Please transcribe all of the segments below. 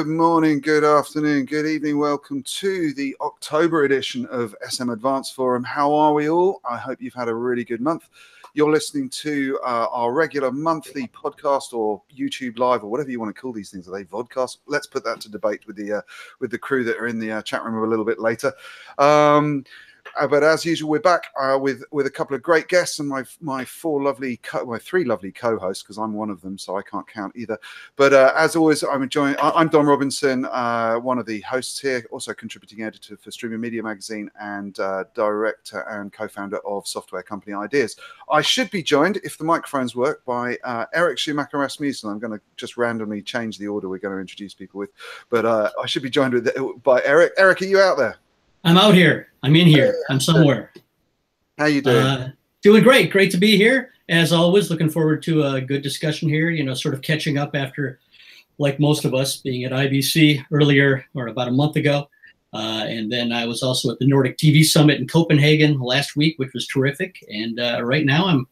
Good morning, good afternoon, good evening. Welcome to the October edition of SMAdvancedForum. How are we all? I hope you've had a really good month. You're listening to our regular monthly podcast or YouTube live or whatever you want to call these things. Are they vodcasts? Let's put that to debate with the crew that are in the chat room a little bit later. But as usual, we're back with a couple of great guests and my three lovely co-hosts, because I'm one of them, so I can't count either. But as always, I'm Don Robinson, one of the hosts here, also contributing editor for Streaming Media Magazine and director and co-founder of software company Ideas. I should be joined, if the microphones work, by Eric Schumacher Rasmussen. I'm going to just randomly change the order we're going to introduce people with, but I should be joined by Eric. Eric, are you out there? I'm out here. I'm in here. I'm somewhere. How you doing? Doing great. Great to be here. As always, looking forward to a good discussion here, sort of catching up after, like most of us, being at IBC earlier or about a month ago. And then I was also at the Nordic TV Summit in Copenhagen last week, which was terrific. And right now I'm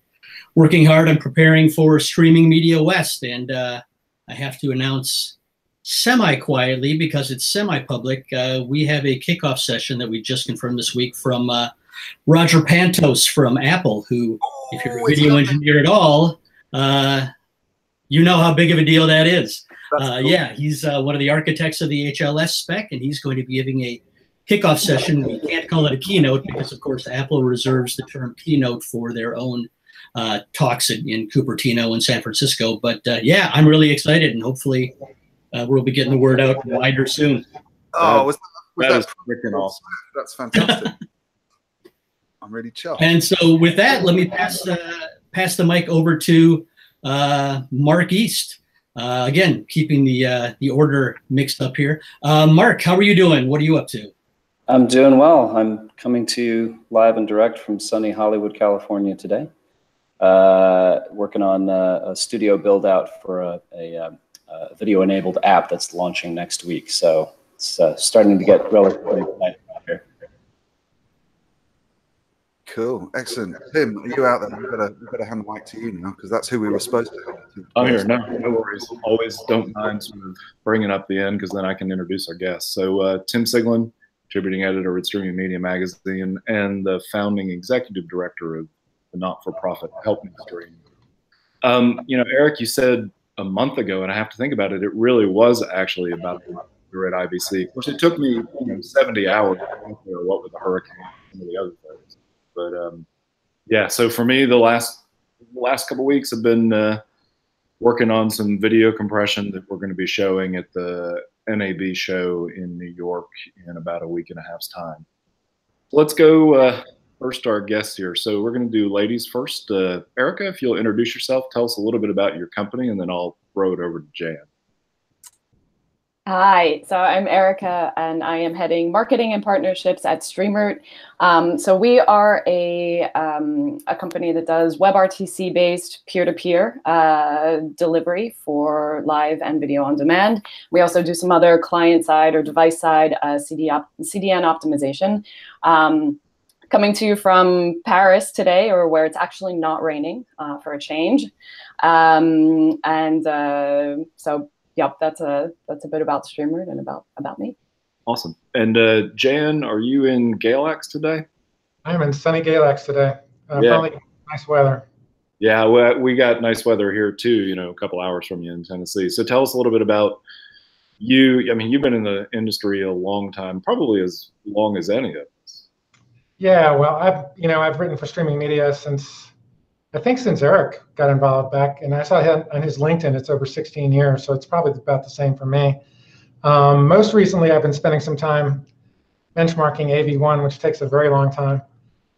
working hard on preparing for Streaming Media West. And I have to announce semi-quietly, because it's semi-public, we have a kickoff session that we just confirmed this week from Roger Pantos from Apple, who, if you're a video engineer at all, you know how big of a deal that is. Cool. Yeah, he's one of the architects of the HLS spec, and he's going to be giving a kickoff session. We can't call it a keynote because, of course, Apple reserves the term keynote for their own talks in Cupertino and San Francisco. But yeah, I'm really excited, and hopefully we'll be getting the word out wider soon. Oh, that is freaking awesome. That's fantastic. I'm really chuffed. And so with that, let me pass the mic over to Mark East. Again, keeping the order mixed up here. Mark, how are you doing? What are you up to? I'm doing well. I'm coming to you live and direct from sunny Hollywood, California today. Working on a studio build out for a video-enabled app that's launching next week. So it's starting to get relatively exciting out here. Cool, excellent. Tim, are you out there? We better hand the mic to you now, because that's who we were supposed to have. I'm here. No worries. Always don't mind sort of bringing up the end, because then I can introduce our guests. So Tim Siglin, contributing editor at Streaming Media Magazine and the founding executive director of the not-for-profit Help Me Stream. Eric, you said a month ago, and I have to think about it, it really was actually about a month we were at IBC. Of course, it took me 70 hours to get there, what with the hurricane and some of the other things. But yeah, so for me, the last couple of weeks have been working on some video compression that we're going to be showing at the NAB show in New York in about a week and a half's time. Let's go first to our guests here. So we're going to do ladies first. Erica, if you'll introduce yourself, tell us a little bit about your company, and then I'll throw it over to Jan. Hi, so I'm Erica, and I am heading marketing and partnerships at StreamRoot. So we are a company that does WebRTC-based peer-to-peer delivery for live and video on demand. We also do some other client-side or device-side CDN optimization. Coming to you from Paris today, or where it's actually not raining for a change. So, yep, that's a bit about StreamRoot and about me. Awesome. And Jan, are you in Galax today? I'm in sunny Galax today. Yeah. Probably nice weather. Yeah, we got nice weather here too, a couple hours from you in Tennessee. So tell us a little bit about you. I mean, you've been in the industry a long time, probably as long as any of us. Yeah, well, I've written for Streaming Media since Eric got involved back, and I saw him on his LinkedIn. It's over 16 years, so it's probably about the same for me. Most recently, I've been spending some time benchmarking AV1, which takes a very long time,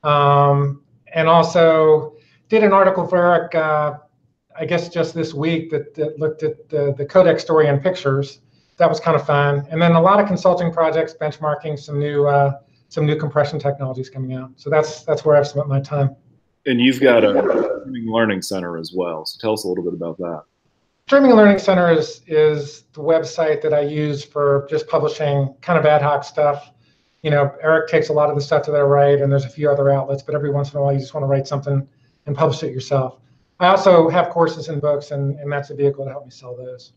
and also did an article for Eric, I guess just this week, that looked at the Codecs story in pictures. That was kind of fun, and then a lot of consulting projects, benchmarking some new compression technologies coming out. So that's where I've spent my time. And you've got a Streaming Learning Center as well. So tell us a little bit about that. Streaming Learning Center is the website that I use for just publishing kind of ad hoc stuff. Eric takes a lot of the stuff that I write, and there's a few other outlets, but every once in a while you just want to write something and publish it yourself. I also have courses and books, and that's a vehicle to help me sell those.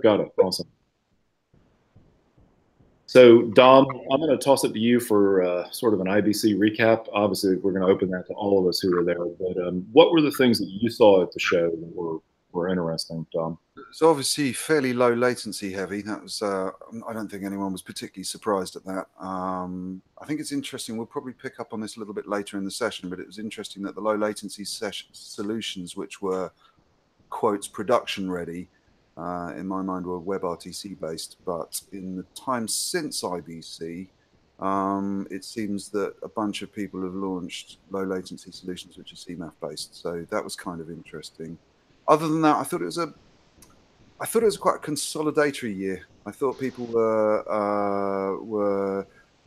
Got it. Awesome. So, Dom, I'm going to toss it to you for sort of an IBC recap. Obviously, we're going to open that to all of us who were there. But what were the things that you saw at the show that were interesting, Dom? It's obviously fairly low latency heavy. That was, I don't think anyone was particularly surprised at that. I think it's interesting. We'll probably pick up on this a little bit later in the session, but it was interesting that the low latency solutions, which were, quotes, production ready, in my mind were WebRTC based, but in the time since IBC, it seems that a bunch of people have launched low latency solutions which are CMAF based. So that was kind of interesting. Other than that, I thought it was quite a consolidatory year. I thought people were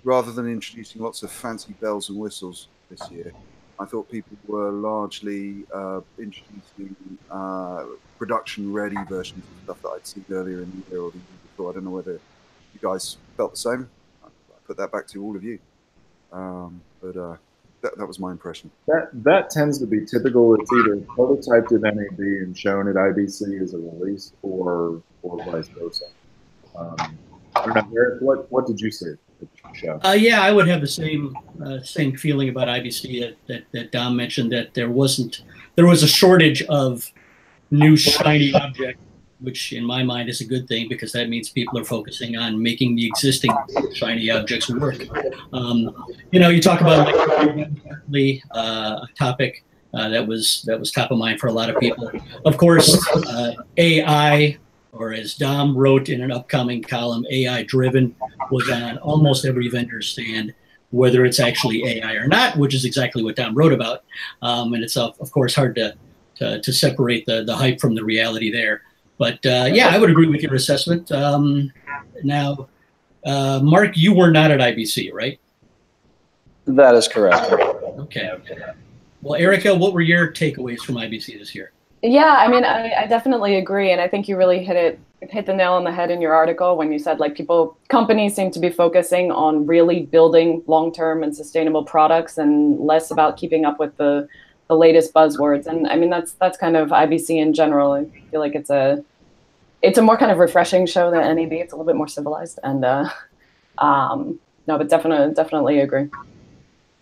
rather than introducing lots of fancy bells and whistles this year, I thought people were largely introducing production-ready versions of stuff that I'd seen earlier in the year or the year before. I don't know whether you guys felt the same. I put that back to all of you. That was my impression. That tends to be typical. It's either prototyped at NAB and shown at IBC as a release, or vice versa. I don't know, Eric, what did you see at the show? Yeah, I would have the same feeling about IBC that Dom mentioned, that there was a shortage of new shiny object, which in my mind is a good thing, because that means people are focusing on making the existing shiny objects work. You talk about a topic that was top of mind for a lot of people. Of course, AI, or as Dom wrote in an upcoming column, AI driven, was on almost every vendor's stand, whether it's actually AI or not, which is exactly what Dom wrote about. And it's of course hard to separate the hype from the reality there. But yeah, I would agree with your assessment. Now, Mark, you were not at IBC, right? That is correct. Okay. Well, Erica, what were your takeaways from IBC this year? Yeah, I mean, I definitely agree, and I think you really hit the nail on the head in your article when you said, like, companies seem to be focusing on really building long-term and sustainable products and less about keeping up with the latest buzzwords. And I mean, that's kind of IBC in general. I feel like it's a more kind of refreshing show than NAB. It's a little bit more civilized, and no, but definitely agree.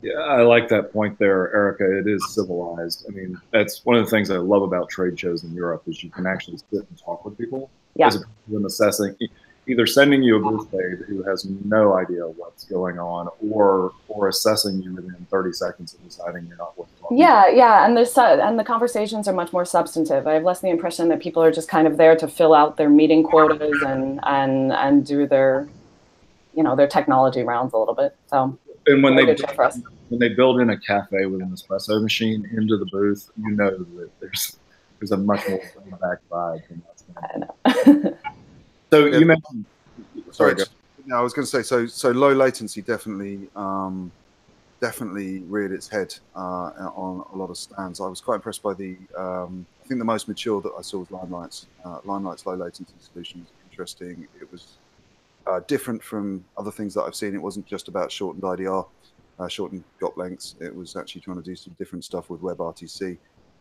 Yeah, I like that point there, Erica. It is civilized. I mean, that's one of the things I love about trade shows in Europe, is you can actually sit and talk with people. Yeah. As opposed to them assessing, either sending you a booth babe who has no idea what's going on, or assessing you within 30 seconds and deciding you're not worth talking about. Yeah, and the conversations are much more substantive. I have less the impression that people are just kind of there to fill out their meeting quotas and do their technology rounds a little bit. So. And when they build in a cafe with an espresso machine into the booth, you know that there's a much more back vibe than that's going to. I know. So you mentioned. Sorry. No, I was going to say so low latency definitely reared its head on a lot of stands. I was quite impressed by I think the most mature that I saw was Limelight's. Limelight's low latency solution was interesting. It was different from other things that I've seen. It wasn't just about shortened IDR, shortened GOP lengths. It was actually trying to do some different stuff with WebRTC.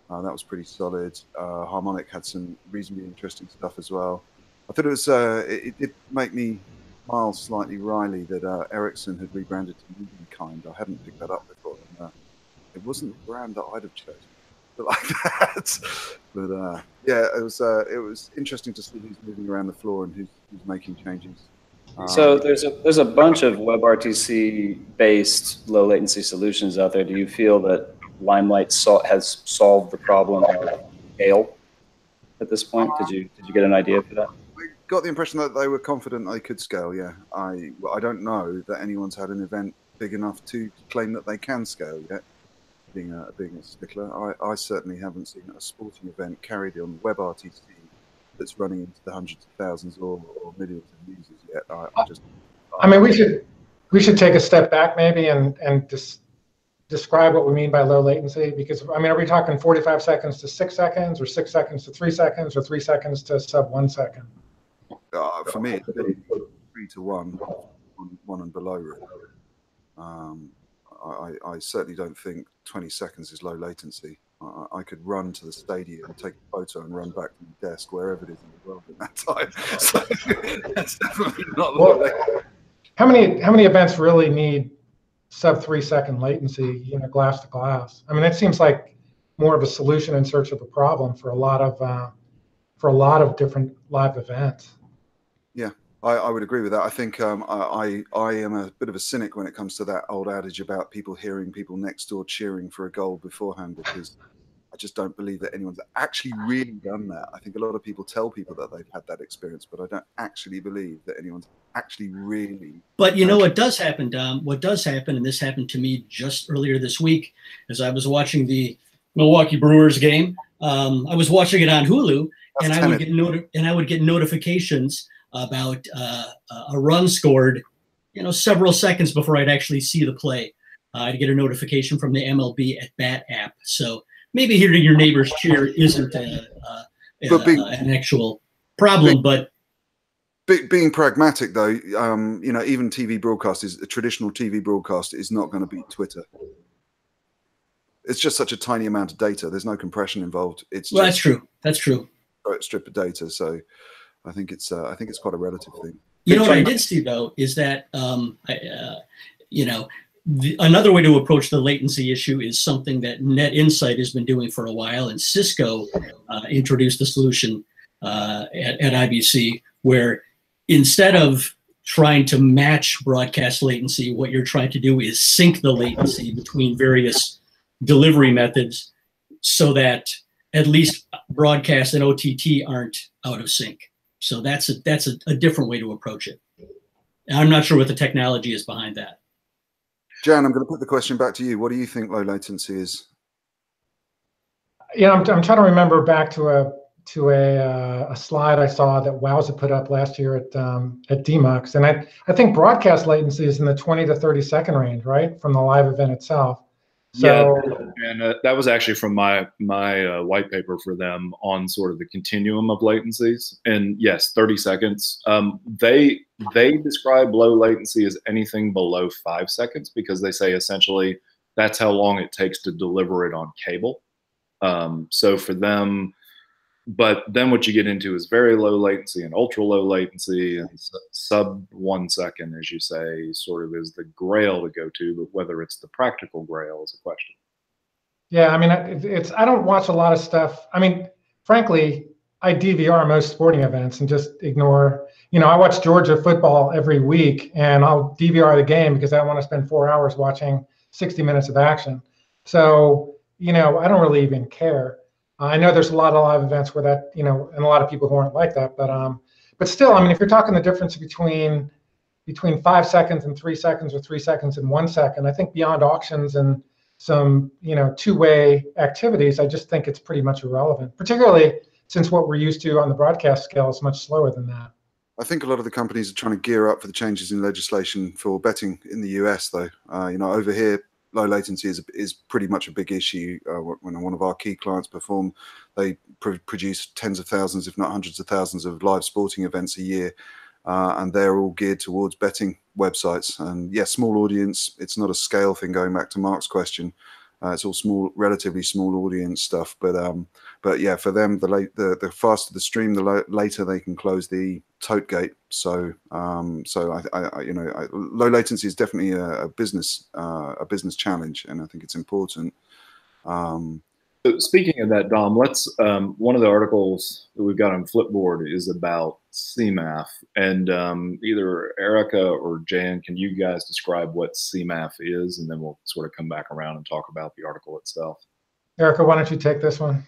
That was pretty solid. Harmonic had some reasonably interesting stuff as well. I thought it did make me smile slightly wryly that Ericsson had rebranded to Medium Kind. I hadn't picked that up before. It wasn't the brand that I'd have chosen, but like that. But yeah, it was interesting to see who's moving around the floor and who's making changes. So there's a bunch of WebRTC-based low latency solutions out there. Do you feel that Limelight has solved the problem of scale at this point? Did you get an idea for that? I got the impression that they were confident they could scale. Yeah, I don't know that anyone's had an event big enough to claim that they can scale yet. Being a stickler, I certainly haven't seen a sporting event carried on WebRTC that's running into the hundreds of thousands or millions of users yet. I mean, we should take a step back maybe and describe what we mean by low latency, because I mean, are we talking 45 seconds to 6 seconds, or 6 seconds to 3 seconds, or 3 seconds to sub 1 second? For me, it's 3 to 1 and below. Really. I certainly don't think 20 seconds is low latency. I could run to the stadium, take a photo, and run back to the desk wherever it is in the world in that time. So that's definitely not low latency. how many events really need sub 3 second latency, glass to glass? I mean, that seems like more of a solution in search of a problem for a lot of different live events. Yeah, I would agree with that. I think I am a bit of a cynic when it comes to that old adage about people hearing people next door cheering for a goal beforehand, because I just don't believe that anyone's actually really done that. I think a lot of people tell people that they've had that experience, but I don't actually believe that anyone's actually really. But what does happen, Dom? What does happen, and this happened to me just earlier this week, as I was watching the Milwaukee Brewers game. I was watching it on Hulu, and I would get notifications about a run scored, several seconds before I'd actually see the play. I'd get a notification from the MLB at Bat app. So maybe hearing your neighbors cheer isn't an actual problem, but being pragmatic, though, even TV broadcast a traditional TV broadcast is not going to beat Twitter. It's just such a tiny amount of data. There's no compression involved. That's true. That's true. Strip of data. So I think it's quite a relative thing. What I did see, though, is that another way to approach the latency issue is something that Net Insight has been doing for a while, and Cisco introduced the solution at IBC, where instead of trying to match broadcast latency, what you're trying to do is sync the latency between various delivery methods so that at least broadcast and OTT aren't out of sync. So that's a different way to approach it. I'm not sure what the technology is behind that. Jan, I'm going to put the question back to you. What do you think low latency is? I'm trying to remember back to a slide I saw that Wowza put up last year at DMUX, and I think broadcast latency is in the 20 to 30 second range, right, from the live event itself. So, yeah, and that was actually from my white paper for them on sort of the continuum of latencies. And yes, 30 seconds. They describe low latency as anything below 5 seconds, because they say essentially that's how long it takes to deliver it on cable. So for them, but then what you get into is very low latency and ultra low latency, and sub 1 second, as you say, sort of is the grail to go to, but whether it's the practical grail is a question. Yeah, I mean, I don't watch a lot of stuff. I mean, frankly, I DVR most sporting events and just ignore, I watch Georgia football every week, and I'll DVR the game because I don't want to spend 4 hours watching 60 minutes of action. So, I don't really even care. I know there's a lot of live events where that, and a lot of people who aren't like that, but still, I mean, if you're talking the difference between 5 seconds and 3 seconds, or 3 seconds and 1 second, I think beyond auctions and some, two-way activities, I just think it's pretty much irrelevant, particularly since what we're used to on the broadcast scale is much slower than that. I think a lot of the companies are trying to gear up for the changes in legislation for betting in the US, though. Over here, low latency is pretty much a big issue. When one of our key clients perform, they produce tens of thousands, if not hundreds of thousands, of live sporting events a year, and they're all geared towards betting websites. And yeah, small audience. It's not a scale thing. Going back to Mark's question, it's all relatively small audience stuff. But yeah, for them, the faster the stream, the later they can close the tote gate. So low latency is definitely a business challenge, and I think it's important. So speaking of that, Dom, let's one of the articles that we've got on Flipboard is about CMAF, and either Erica or Jan, can you guys describe what CMAF is, and then we'll sort of come back around and talk about the article itself. Erica, why don't you take this one?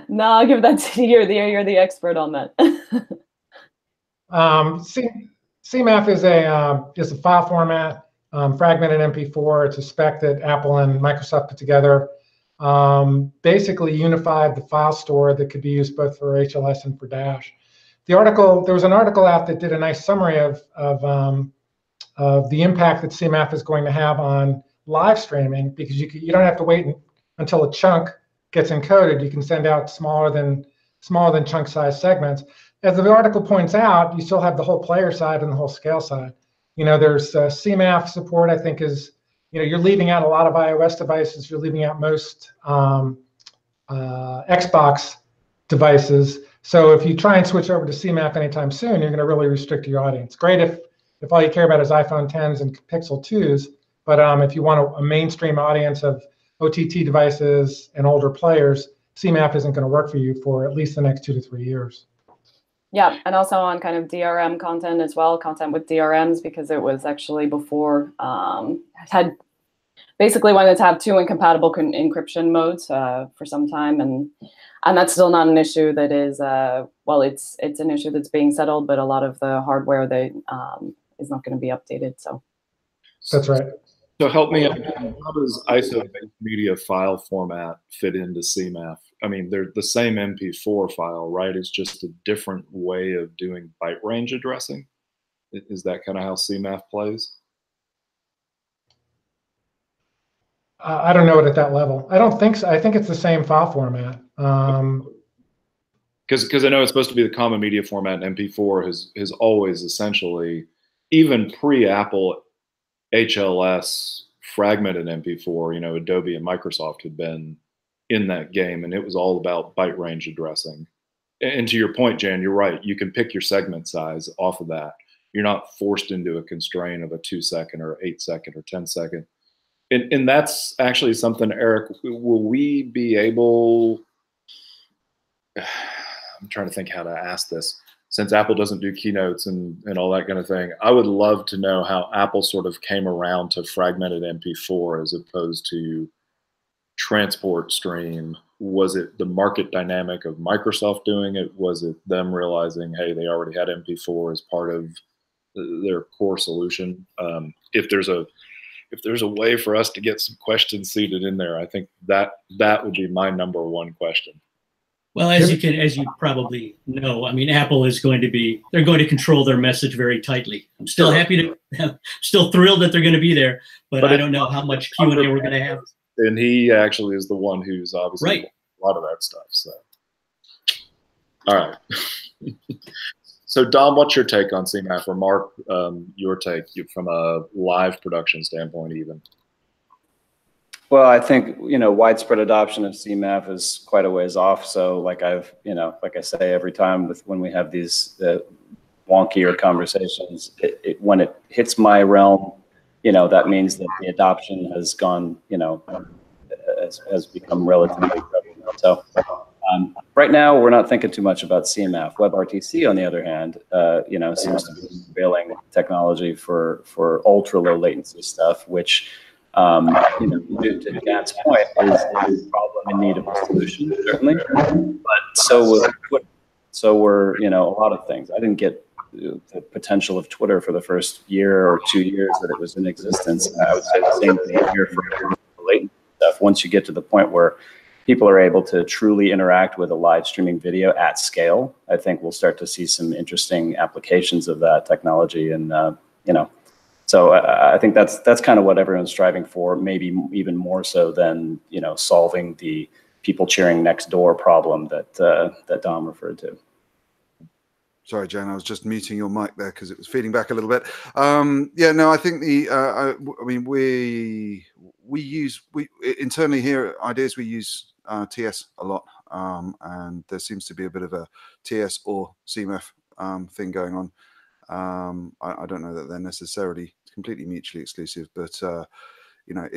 No, I'll give that to you. You're the expert on that. CMAF is a file format. Fragmented MP4. It's a spec that Apple and Microsoft put together. Basically unified the file store that could be used both for HLS and for Dash. There was an article out that did a nice summary of the impact that CMAF is going to have on live streaming, because you don't have to wait until a chunk gets encoded. You can send out smaller than chunk size segments. As the article points out, you still have the whole player side and the whole scale side. There's CMAF support, I think, is, you're leaving out a lot of iOS devices. You're leaving out most Xbox devices. So if you try and switch over to CMAF anytime soon, you're going to really restrict your audience. Great if all you care about is iPhone 10s and Pixel 2s, but if you want a mainstream audience of OTT devices and older players, CMAF isn't going to work for you for at least the next 2 to 3 years. Yeah, and also on kind of DRM content as well, content with DRMs, because it was actually before had basically wanted to have 2 incompatible encryption modes for some time, and that's still not an issue that is well, it's an issue that's being settled, but a lot of the hardware that is not going to be updated. So that's right. So help me out. How does ISO-based media file format fit into CMAF? I mean, they're the same MP4 file, right? It's just a different way of doing byte range addressing. Is that kind of how CMAF plays? I don't know it at that level. I don't think so. I think it's the same file format. Because I know it's supposed to be the common media format, and MP4 has always essentially, even pre-Apple HLS fragmented MP4, you know, Adobe and Microsoft had been in that game, and it was all about byte range addressing. And to your point, Jan, you're right. You can pick your segment size off of that. You're not forced into a constraint of a 2-second or 8-second or 10-second. And that's actually something, Eric, will we be able, I'm trying to think how to ask this. Since Apple doesn't do keynotes and all that kind of thing, I would love to know how Apple sort of came around to fragmented MP4 as opposed to transport stream. Was it the market dynamic of Microsoft doing it? Was it them realizing, hey, they already had MP4 as part of their core solution? If there's a way for us to get some questions seated in there, I think that would be my #1 question. Well, as you probably know, I mean, Apple is they're going to control their message very tightly. I'm still still thrilled that they're going to be there, but I don't know how much Q&A we're going to have. And he actually is the one who's obviously right. a lot of that stuff. So, all right. So, Dom, what's your take on CMAF? Or Mark, your take from a live production standpoint, even? Well, I think, you know, widespread adoption of CMAF is quite a ways off. So like I say, every time when we have these wonkier conversations, when it hits my realm, you know, that means that the adoption has gone, you know, has become relatively prevalent. So right now, we're not thinking too much about CMAF. WebRTC, on the other hand, you know, seems to be the prevailing technology for ultra low latency stuff, which you know, to Dan's point, is a problem in need of a solution, certainly. But so were, you know, a lot of things. I didn't get the potential of Twitter for the first year or 2 years that it was in existence. I would say the same thing here for latent stuff. Once you get to the point where people are able to truly interact with a live streaming video at scale, I think we'll start to see some interesting applications of that technology. And you know, so I think that's kind of what everyone's striving for, maybe even more so than, you know, solving the people cheering next door problem that Dom referred to. Sorry, Jan, I was just muting your mic there because it was feeding back a little bit. Yeah, no, I think I mean, we internally here at Ideas, we use TS a lot, and there seems to be a bit of a TS or CMAF thing going on. I don't know that they're necessarily completely mutually exclusive, but you know,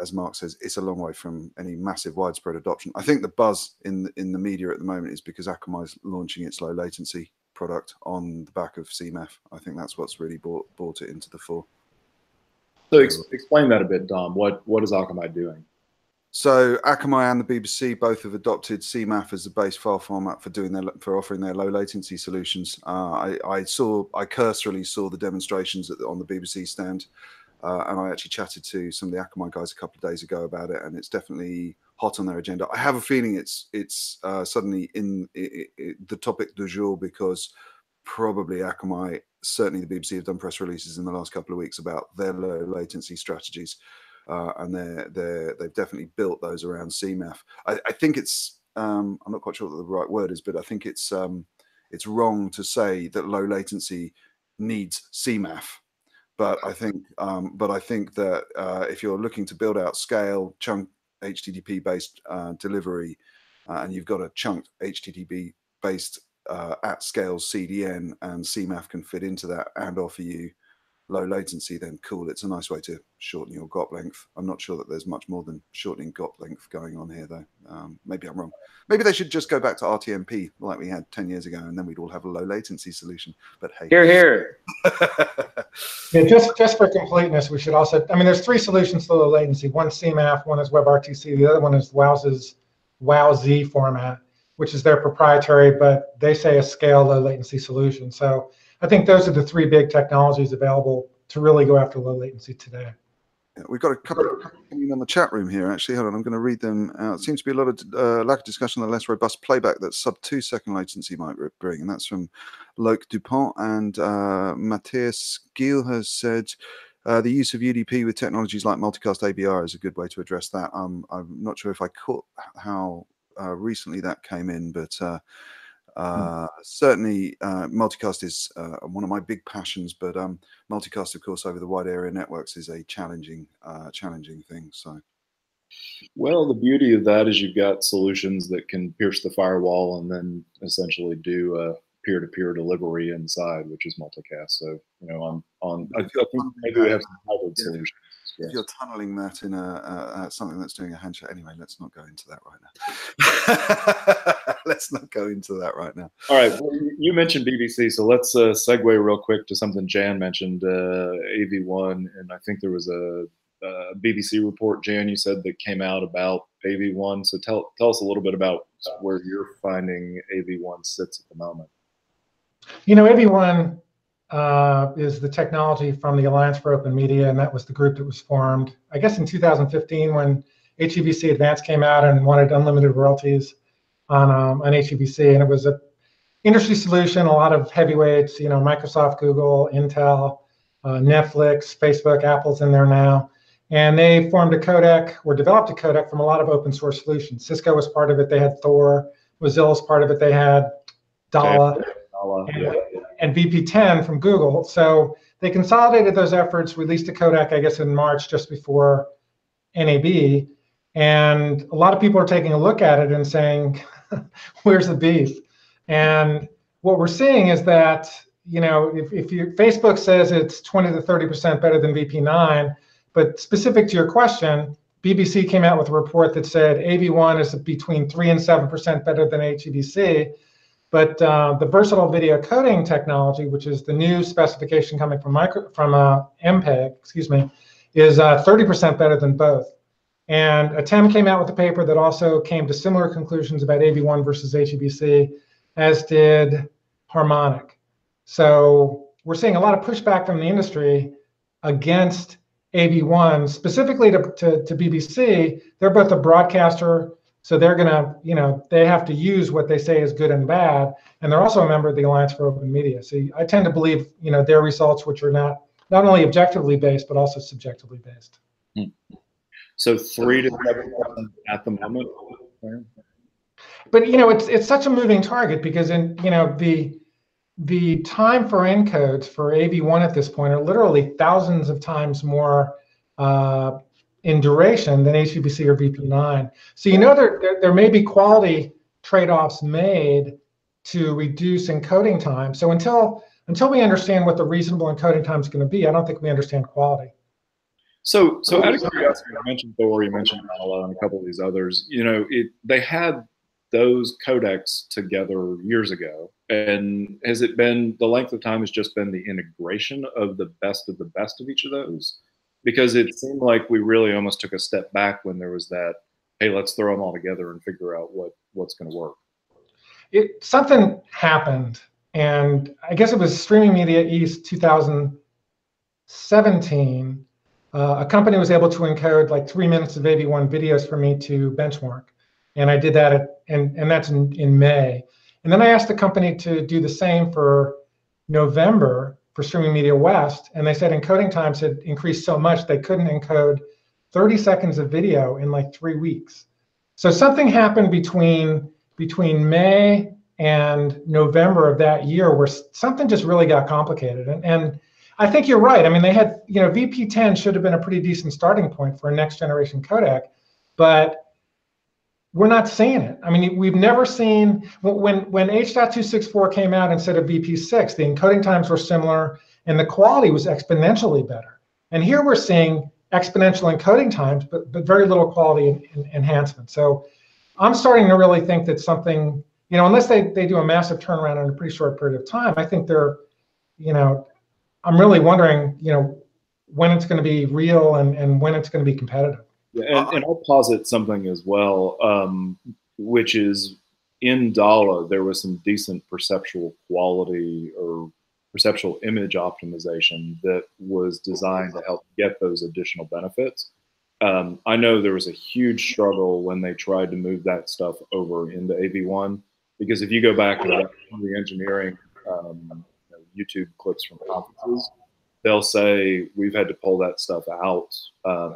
as Mark says, it's a long way from any massive widespread adoption. I think the buzz in the media at the moment is because Akamai is launching its low latency product on the back of CMAF. I think that's what's really brought it into the fore. So explain that a bit, Dom. What is Akamai doing? So Akamai and the BBC both have adopted CMAF as the base file format for offering their low latency solutions. I cursorily saw the demonstrations on the BBC stand, and I actually chatted to some of the Akamai guys a couple of days ago about it, and it's definitely hot on their agenda. I have a feeling it's suddenly in the topic du jour because probably Akamai, certainly the BBC, have done press releases in the last couple of weeks about their low latency strategies. And they've definitely built those around CMAF. I think it's I'm not quite sure what the right word is, but I think it's wrong to say that low latency needs CMAF. But I think that if you're looking to build out scale chunk HTTP based delivery, and you've got a chunked HTTP based at scale CDN and CMAF can fit into that and offer you low latency, then cool. It's a nice way to shorten your GOP length. I'm not sure that there's much more than shortening GOP length going on here, though. Maybe I'm wrong. Maybe they should just go back to RTMP like we had 10 years ago, and then we'd all have a low latency solution. But hey. Hear, hear. Yeah, just for completeness, we should also, I mean, there's 3 solutions to low latency. One's CMAF, one is WebRTC, the other one is WowZ's WowZ format, which is their proprietary, but they say a scale low latency solution. So I think those are the 3 big technologies available to really go after low latency today. Yeah, we've got a couple coming on the chat room here, actually. Hold on, I'm going to read them out. It seems to be a lot of lack of discussion on the less robust playback that sub 2-second latency might bring. And that's from Loic Dupont. And Matthias Giel has said the use of UDP with technologies like multicast ABR is a good way to address that. I'm not sure if I caught how recently that came in, but certainly multicast is one of my big passions, but multicast, of course, over the wide area networks is a challenging thing. So, well, the beauty of that is you've got solutions that can pierce the firewall and then essentially do a peer-to-peer delivery inside, which is multicast. So, you know, I think maybe we have some hybrid solutions. If you're tunneling that in something that's doing a handshake, anyway, let's not go into that right now. Let's not go into that right now. All right, well, you mentioned BBC, so let's segue real quick to something Jan mentioned, AV1, and I think there was a BBC report, Jan, you said that came out about AV1. So tell us a little bit about where you're finding AV1 sits at the moment. You know, AV1 is the technology from the Alliance for Open Media, and that was the group that was formed, I guess, in 2015 when HEVC Advanced came out and wanted unlimited royalties on HEVC, and it was an industry solution. A lot of heavyweights, you know, Microsoft, Google, Intel, Netflix, Facebook, Apple's in there now, and they formed a codec or developed a codec from a lot of open source solutions. Cisco was part of it. They had Thor. Mozilla's part of it. They had Dala. And VP10 from Google. So they consolidated those efforts, released a codec, I guess, in March, just before NAB. And a lot of people are taking a look at it and saying, where's the beef? And what we're seeing is that, you know, if Facebook says it's 20 to 30% better than VP9, but specific to your question, BBC came out with a report that said AV1 is between 3 and 7% better than HEVC. But the versatile video coding technology, which is the new specification coming from MPEG, is 30% better than both. And ATEM came out with a paper that also came to similar conclusions about AV1 versus HEVC, as did Harmonic. So we're seeing a lot of pushback from the industry against AV1, specifically to BBC. They're both a broadcaster. So they're going to, you know, they have to use what they say is good and bad. And they're also a member of the Alliance for Open Media. So I tend to believe, you know, their results, which are not only objectively based, but also subjectively based. So 3 to 7% at the moment. But, you know, it's such a moving target because, you know, the time for encodes for AV1 at this point are literally thousands of times more in duration than HEVC or VP9. So you know there may be quality trade-offs made to reduce encoding time. So until we understand what the reasonable encoding time is going to be, I don't think we understand quality. So out of curiosity, you mentioned Thor, you mentioned Nala, and a couple of these others. You know, they had those codecs together years ago, and has it been, the length of time has just been the integration of the best of each of those? Because it seemed like we really almost took a step back when there was that, hey, let's throw them all together and figure out what's going to work. Something happened, and I guess it was Streaming Media East 2017. A company was able to encode like 3 minutes of AV1 videos for me to benchmark, and I did that and that's in May. And then I asked the company to do the same for November for Streaming Media West, and they said encoding times had increased so much they couldn't encode 30 seconds of video in like 3 weeks. So something happened between May and November of that year where something just really got complicated. And I think you're right. I mean, they had, you know, VP10 should have been a pretty decent starting point for a next generation codec, but we're not seeing it. I mean, we've never seen, when H.264 came out instead of VP6, the encoding times were similar and the quality was exponentially better. And here we're seeing exponential encoding times, but very little quality enhancement. So I'm starting to really think that something, you know, unless they do a massive turnaround in a pretty short period of time, I think they're, you know, I'm really wondering, you know, when it's going to be real and when it's going to be competitive. Yeah, and I'll posit something as well, which is in Dala, there was some decent perceptual quality or perceptual image optimization that was designed to help get those additional benefits. I know there was a huge struggle when they tried to move that stuff over into AV1, because if you go back to the engineering YouTube clips from conferences, they'll say we've had to pull that stuff out,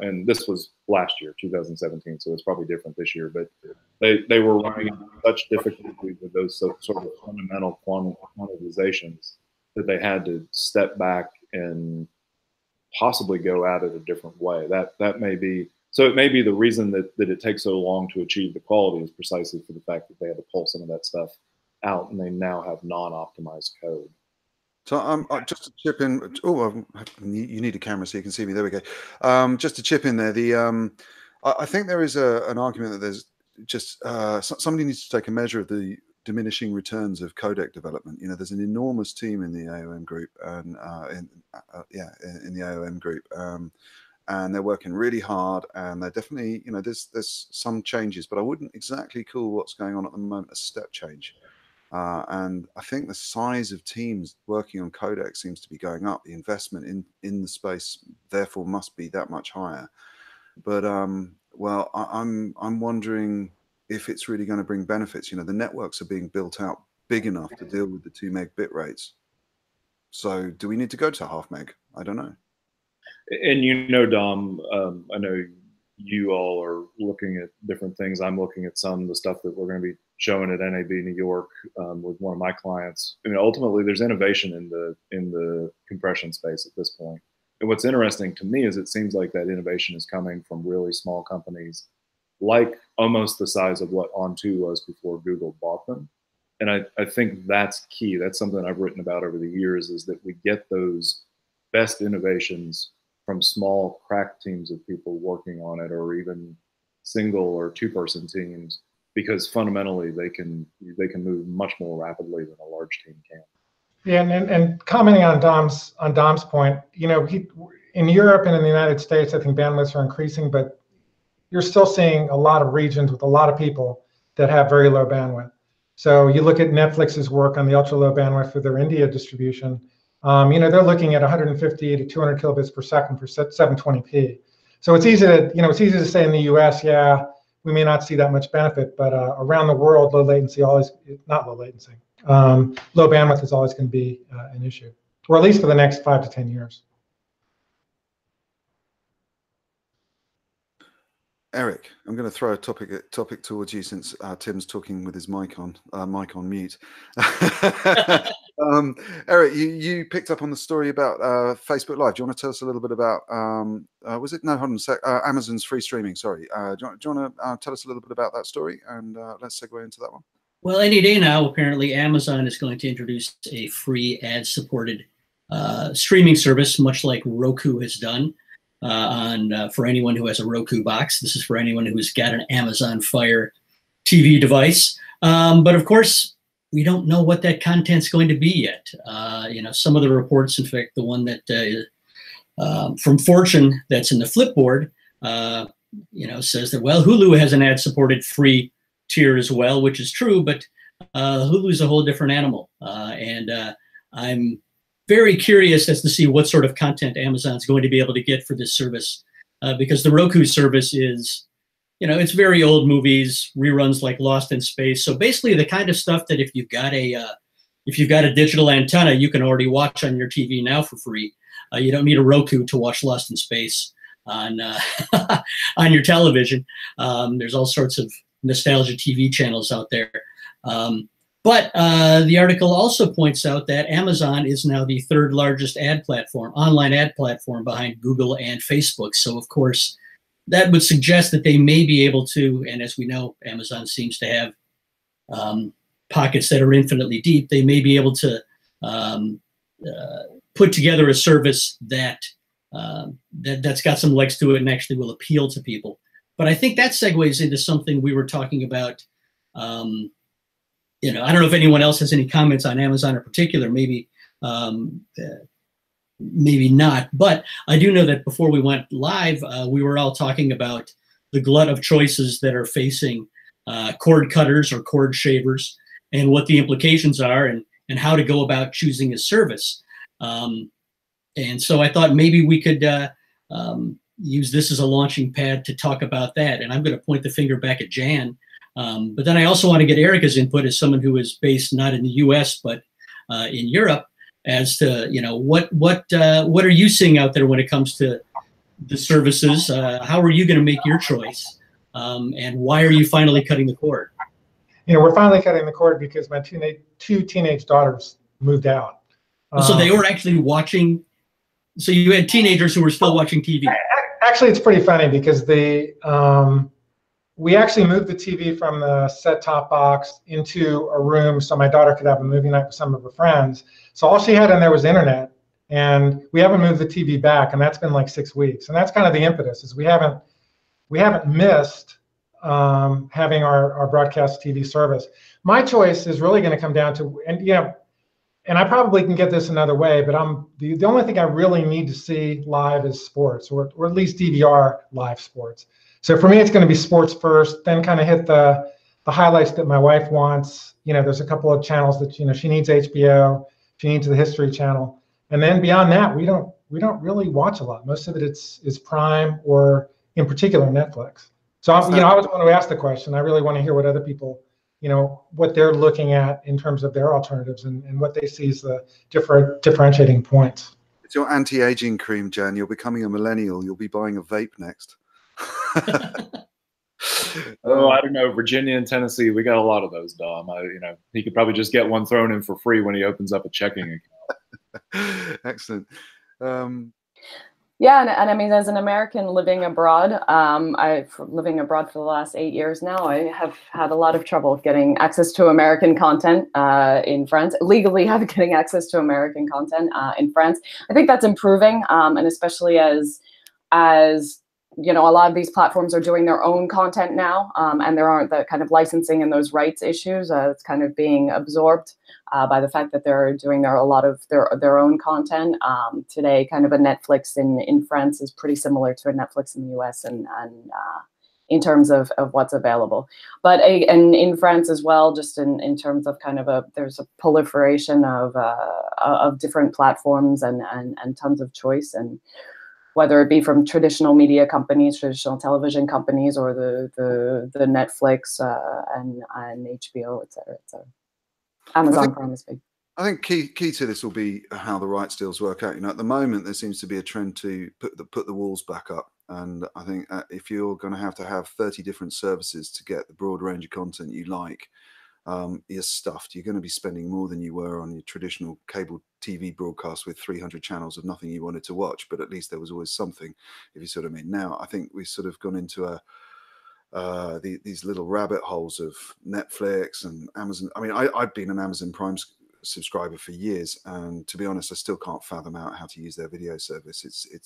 and this was last year, 2017, so it's probably different this year. But they were running into such difficulty with those sort of fundamental quantizations that they had to step back and possibly go at it a different way. That may be so. It may be the reason that it takes so long to achieve the quality is precisely for the fact that they had to pull some of that stuff out, and they now have non-optimized code. So just to chip in. Oh, you need a camera so you can see me. There we go. Just to chip in there, I think there is an argument that there's just somebody needs to take a measure of the diminishing returns of codec development. You know, there's an enormous team in the AOM group, and in the AOM group, and they're working really hard, and they're definitely, you know, there's some changes, but I wouldn't exactly call what's going on at the moment a step change. And I think the size of teams working on codecs seems to be going up. The investment in the space therefore must be that much higher. But well, I'm wondering if it's really going to bring benefits. You know, the networks are being built out big enough to deal with the 2 meg bit rates. So do we need to go to 0.5 meg? I don't know. And you know, Dom, I know you all are looking at different things. I'm looking at some of the stuff that we're going to be showing at NAB New York with one of my clients. I mean, ultimately, there's innovation in the compression space at this point. And what's interesting to me is it seems like that innovation is coming from really small companies, like almost the size of what On2 was before Google bought them. And I think that's key. That's something I've written about over the years, is that we get those best innovations from small crack teams of people working on it, or even single or 2-person teams, because fundamentally they can move much more rapidly than a large team can. Yeah, and commenting on Dom's point, you know, in Europe and in the United States, I think bandwidths are increasing, but you're still seeing a lot of regions with a lot of people that have very low bandwidth. So you look at Netflix's work on the ultra low bandwidth for their India distribution. You know, they're looking at 150 to 200 kilobits per second for 720p. So it's easy to say in the US, yeah, we may not see that much benefit, but around the world, low bandwidth is always going to be an issue, or at least for the next 5 to 10 years. Eric, I'm going to throw a topic towards you, since Tim's talking with his mic on mute. Eric, you picked up on the story about Facebook Live. Do you want to tell us a little bit about Amazon's free streaming? Sorry, do you want to tell us a little bit about that story, and let's segue into that one. Well, any day now, apparently Amazon is going to introduce a free ad-supported streaming service, much like Roku has done. For anyone who has a Roku box. This is for anyone who's got an Amazon Fire TV device. But of course, we don't know what that content's going to be yet. You know, some of the reports, in fact, the one that from Fortune that's in the Flipboard, you know, says that, well, Hulu has an ad-supported free tier as well, which is true, but Hulu's a whole different animal. And I'm very curious as to see what sort of content Amazon's going to be able to get for this service, because the Roku service is, you know, it's very old movies, reruns like Lost in Space. So basically the kind of stuff that if you've got a digital antenna, you can already watch on your TV now for free. You don't need a Roku to watch Lost in Space on on your television. There's all sorts of nostalgia TV channels out there. But the article also points out that Amazon is now the 3rd largest online ad platform behind Google and Facebook. So of course, that would suggest that they may be able to, and as we know, Amazon seems to have pockets that are infinitely deep. They may be able to put together a service that's got some legs to it and actually will appeal to people. But I think that segues into something we were talking about. You know, I don't know if anyone else has any comments on Amazon in particular. Maybe maybe not. But I do know that before we went live, we were all talking about the glut of choices that are facing cord cutters or cord shavers, and what the implications are, and how to go about choosing a service. And so I thought maybe we could use this as a launching pad to talk about that. And I'm going to point the finger back at Jan. But then I also want to get Erica's input as someone who is based not in the US, but in Europe, as to, you know, what are you seeing out there when it comes to the services? How are you going to make your choice? And why are you finally cutting the cord? You know, we're finally cutting the cord because my two teenage daughters moved out. So they were actually watching. So you had teenagers who were still watching TV. Actually, it's pretty funny because we actually moved the TV from the set-top box into a room so my daughter could have a movie night with some of her friends. So all she had in there was internet, and we haven't moved the TV back, and that's been like 6 weeks. And that's kind of the impetus, is we haven't missed having our broadcast TV service. My choice is really going to come down to, and you know, and I probably can get this another way, but the only thing I really need to see live is sports, or at least DVR live sports. So for me, it's going to be sports first, then kind of hit the highlights that my wife wants. You know, there's a couple of channels that, you know, she needs HBO, she needs the History Channel, and then beyond that, we don't really watch a lot. Most of it is Prime, or in particular Netflix. So you know, I was going to ask the question. I really want to hear what other people, you know, what they're looking at in terms of their alternatives, and what they see as the differentiating points. It's your anti-aging cream, Jan. You're becoming a millennial. You'll be buying a vape next. Oh, I don't know. Virginia and Tennessee, we got a lot of those, Dom. You know, he could probably just get one thrown in for free when he opens up a checking account. Excellent. Yeah, and I mean, as an American living abroad, living abroad for the last 8 years now, I have had a lot of trouble getting access to American content in France, legally getting access to American content in France. I think that's improving, and especially as you know, a lot of these platforms are doing their own content now, and there aren't the kind of licensing and those rights issues. It's kind of being absorbed by the fact that they're doing a lot of their own content. Today, kind of a Netflix in France is pretty similar to a Netflix in the US, and in terms of what's available. But and in France as well, just in terms of kind of there's a proliferation of different platforms and tons of choice, and whether it be from traditional media companies, traditional television companies, or the Netflix and HBO, et cetera, et cetera. Amazon Prime is big. I think key to this will be how the rights deals work out. You know, at the moment there seems to be a trend to put the walls back up, and I think if you're going to have 30 different services to get the broad range of content you like, you're stuffed. You're going to be spending more than you were on your traditional cable TV broadcast with 300 channels of nothing you wanted to watch, but at least there was always something, if you sort of mean. Now I think we've sort of gone into these little rabbit holes of Netflix and Amazon. I mean, I've been an Amazon Prime subscriber for years, and to be honest, I still can't fathom out how to use their video service.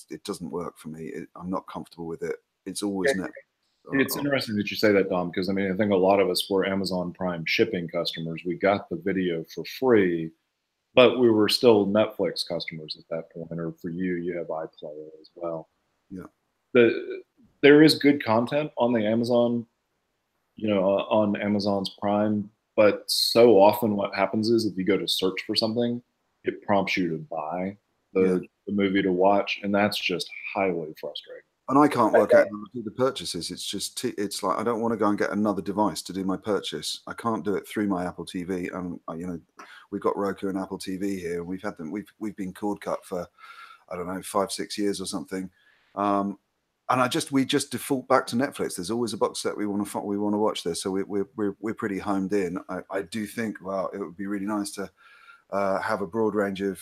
It doesn't work for me. I'm not comfortable with it. It's always Netflix. It's interesting that you say that, Dom, because I mean, I think a lot of us were Amazon Prime shipping customers. We got the video for free, but we were still Netflix customers at that point. Or for you, you have iPlayer as well. Yeah. There is good content on the Amazon, you know, on Amazon's Prime, but so often what happens is if you go to search for something, it prompts you to buy the movie to watch, and that's just highly frustrating. And I can't work out how to do the purchases. It's just, it's like, I don't want to go and get another device to do my purchase. I can't do it through my Apple TV. And you know, we've got Roku and Apple TV here, and we've had them. We've been cord cut for, I don't know, 5-6 years or something. And we just default back to Netflix. There's always a box set we want to watch there, so we're pretty homed in. I do think, wow, it would be really nice to have a broad range of,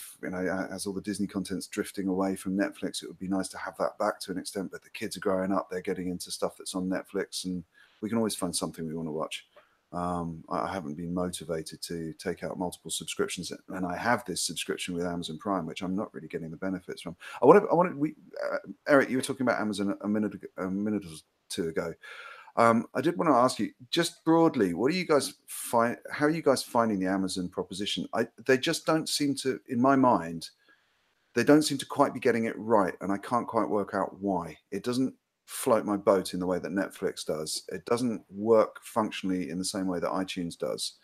as all the Disney content's drifting away from Netflix, it would be nice to have that back to an extent. But the kids are growing up; they're getting into stuff that's on Netflix, and we can always find something we want to watch. I haven't been motivated to take out multiple subscriptions, and I have this subscription with Amazon Prime, which I'm not really getting the benefits from. Eric, you were talking about Amazon a minute or two ago. I did want to ask you, just broadly, what do you guys find? How are you guys finding the Amazon proposition? They just don't seem to, in my mind, they don't seem to quite be getting it right, and I can't quite work out why. It doesn't float my boat in the way that Netflix does. It doesn't work functionally in the same way that iTunes does.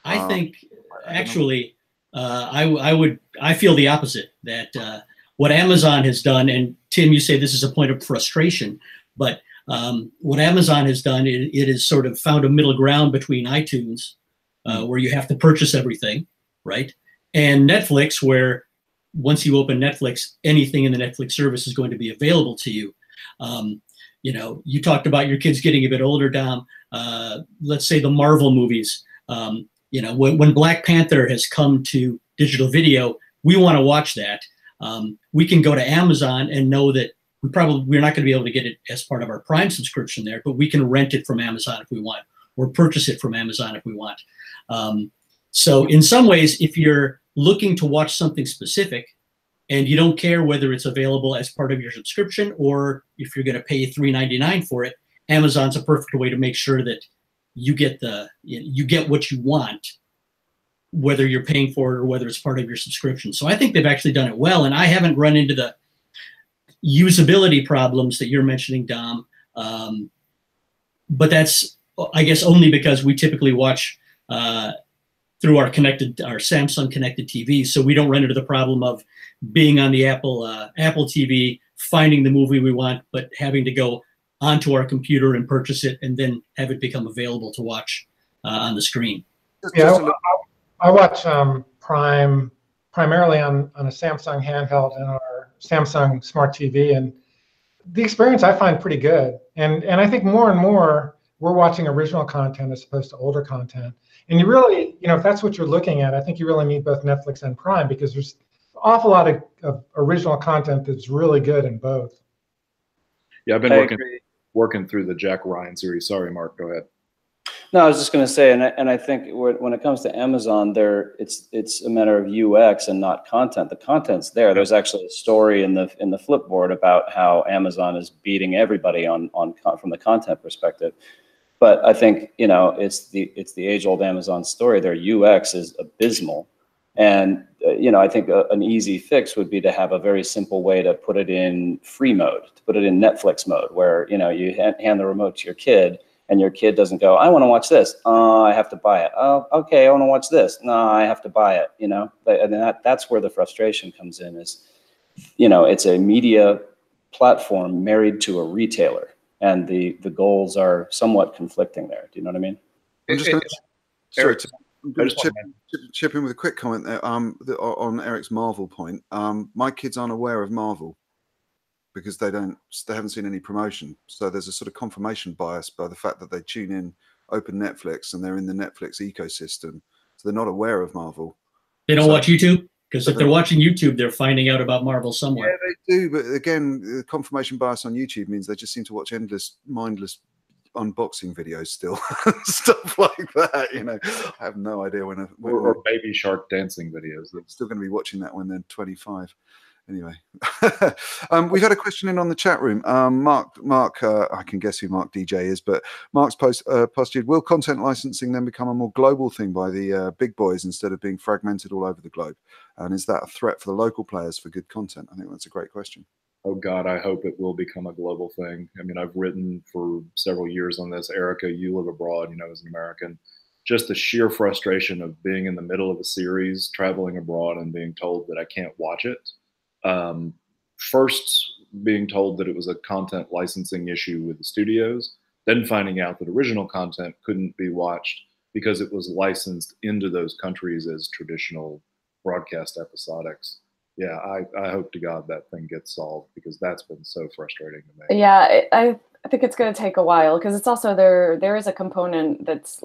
I think actually, I feel the opposite. That what Amazon has done, and Tim, you say this is a point of frustration, but what Amazon has done, it has sort of found a middle ground between iTunes, where you have to purchase everything, right, and Netflix, where once you open Netflix, anything in the Netflix service is going to be available to you. You talked about your kids getting a bit older, Dom. Let's say the Marvel movies. When Black Panther has come to digital video, we want to watch that. We can go to Amazon and know that we're not going to be able to get it as part of our Prime subscription there, but we can rent it from Amazon if we want, or purchase it from Amazon if we want. So in some ways, if you're looking to watch something specific and you don't care whether it's available as part of your subscription or if you're going to pay $3.99 for it, Amazon's a perfect way to make sure that you get what you want, whether you're paying for it or whether it's part of your subscription. So I think they've actually done it well, and I haven't run into the usability problems that you're mentioning, Dom. But that's, I guess, only because we typically watch through our Samsung connected TV, so we don't run into the problem of being on the Apple TV, finding the movie we want, but having to go onto our computer and purchase it and then have it become available to watch on the screen. Yeah, I watch Prime primarily on a Samsung handheld and our Samsung Smart TV, and the experience I find pretty good. And I think more and more we're watching original content as opposed to older content. And you really, if that's what you're looking at, I think you really need both Netflix and Prime, because there's an awful lot of original content that's really good in both. Yeah, I've been working through the Jack Ryan series. Sorry, Mark, go ahead. No, I was just going to say, and I think when it comes to Amazon, it's a matter of UX and not content. The content's there. There's actually a story in the Flipboard about how Amazon is beating everybody from the content perspective. But I think it's the age-old Amazon story. Their UX is abysmal, and I think an easy fix would be to have a very simple way to put it in free mode, to put it in Netflix mode, where you hand the remote to your kid. And your kid doesn't go, I want to watch this. I have to buy it. Oh, okay, I want to watch this. No, I have to buy it. And that's where the frustration comes in. Is, it's a media platform married to a retailer, and the goals are somewhat conflicting there. Do you know what I mean? I'm just going to chip in with a quick comment there. On Eric's Marvel point. My kids aren't aware of Marvel, because they haven't seen any promotion. So there's a sort of confirmation bias by the fact that they tune in, open Netflix, and they're in the Netflix ecosystem. So they're not aware of Marvel. They don't watch YouTube? Because if they're watching YouTube, they're finding out about Marvel somewhere. Yeah, they do. But again, the confirmation bias on YouTube means they just seem to watch endless, mindless unboxing videos still. Stuff like that, I have no idea when or baby shark dancing videos. They're still going to be watching that when they're 25. Anyway, we've had a question in on the chat room. Mark, I can guess who Mark DJ is, but Mark's postulated, will content licensing then become a more global thing by the big boys instead of being fragmented all over the globe? And is that a threat for the local players for good content? I think that's a great question. Oh God, I hope it will become a global thing. I mean, I've written for several years on this. Erica, you live abroad, as an American. Just the sheer frustration of being in the middle of a series, traveling abroad, and being told that I can't watch it. First being told that it was a content licensing issue with the studios, then finding out that original content couldn't be watched because it was licensed into those countries as traditional broadcast episodics. Yeah, I hope to God that thing gets solved, because that's been so frustrating to me. Yeah, I think it's going to take a while, because it's also there is a component that's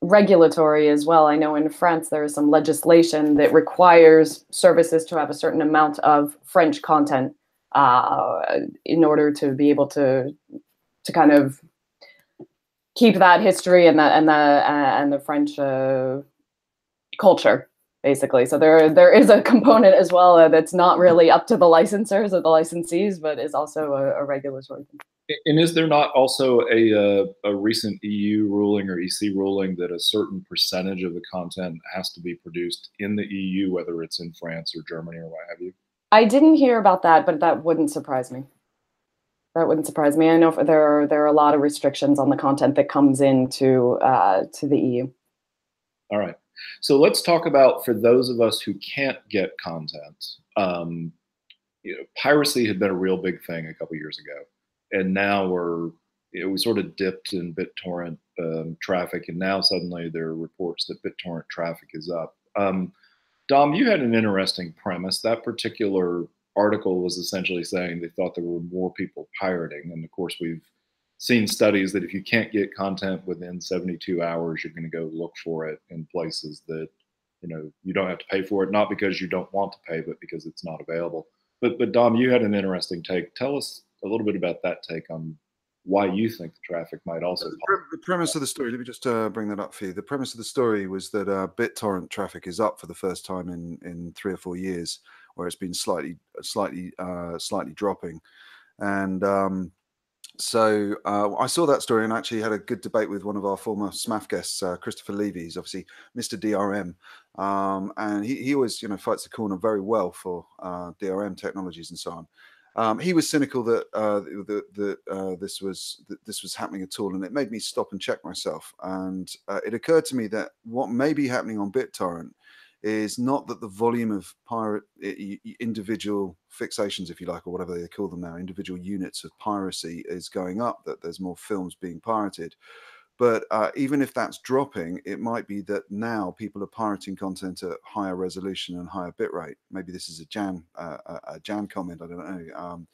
regulatory as well. I know in France there is some legislation that requires services to have a certain amount of French content in order to be able to kind of keep that history and the French culture, basically. So there is a component as well that's not really up to the licensors or the licensees, but is also a regulatory thing. And is there not also a recent EU ruling or EC ruling that a certain percentage of the content has to be produced in the EU, whether it's in France or Germany or what have you? I didn't hear about that, but that wouldn't surprise me. That wouldn't surprise me. I know there are a lot of restrictions on the content that comes into to the EU. All right. So let's talk about, for those of us who can't get content, piracy had been a real big thing a couple years ago. And now we sort of dipped in BitTorrent traffic, and now suddenly there are reports that BitTorrent traffic is up. Dom, you had an interesting premise. That particular article was essentially saying they thought there were more people pirating. And of course, we've seen studies that if you can't get content within 72 hours, you're going to go look for it in places that, you don't have to pay for it, not because you don't want to pay, but because it's not available. But Dom, you had an interesting take. Tell us a little bit about that take on why you think the traffic might also. The premise of the story, let me just bring that up for you. The premise of the story was that BitTorrent traffic is up for the first time in 3 or 4 years, where it's been slightly dropping. And so I saw that story and actually had a good debate with one of our former SMAF guests, Christopher Levy. He's obviously Mr. DRM, and he always fights the corner very well for DRM technologies and so on. He was cynical that this was happening at all, and it made me stop and check myself. And it occurred to me that what may be happening on BitTorrent is not that the volume of individual fixations, if you like, or whatever they call them now, individual units of piracy is going up, that there's more films being pirated. But even if that's dropping, it might be that now people are pirating content at higher resolution and higher bitrate. Maybe this is a Jan comment, I don't know.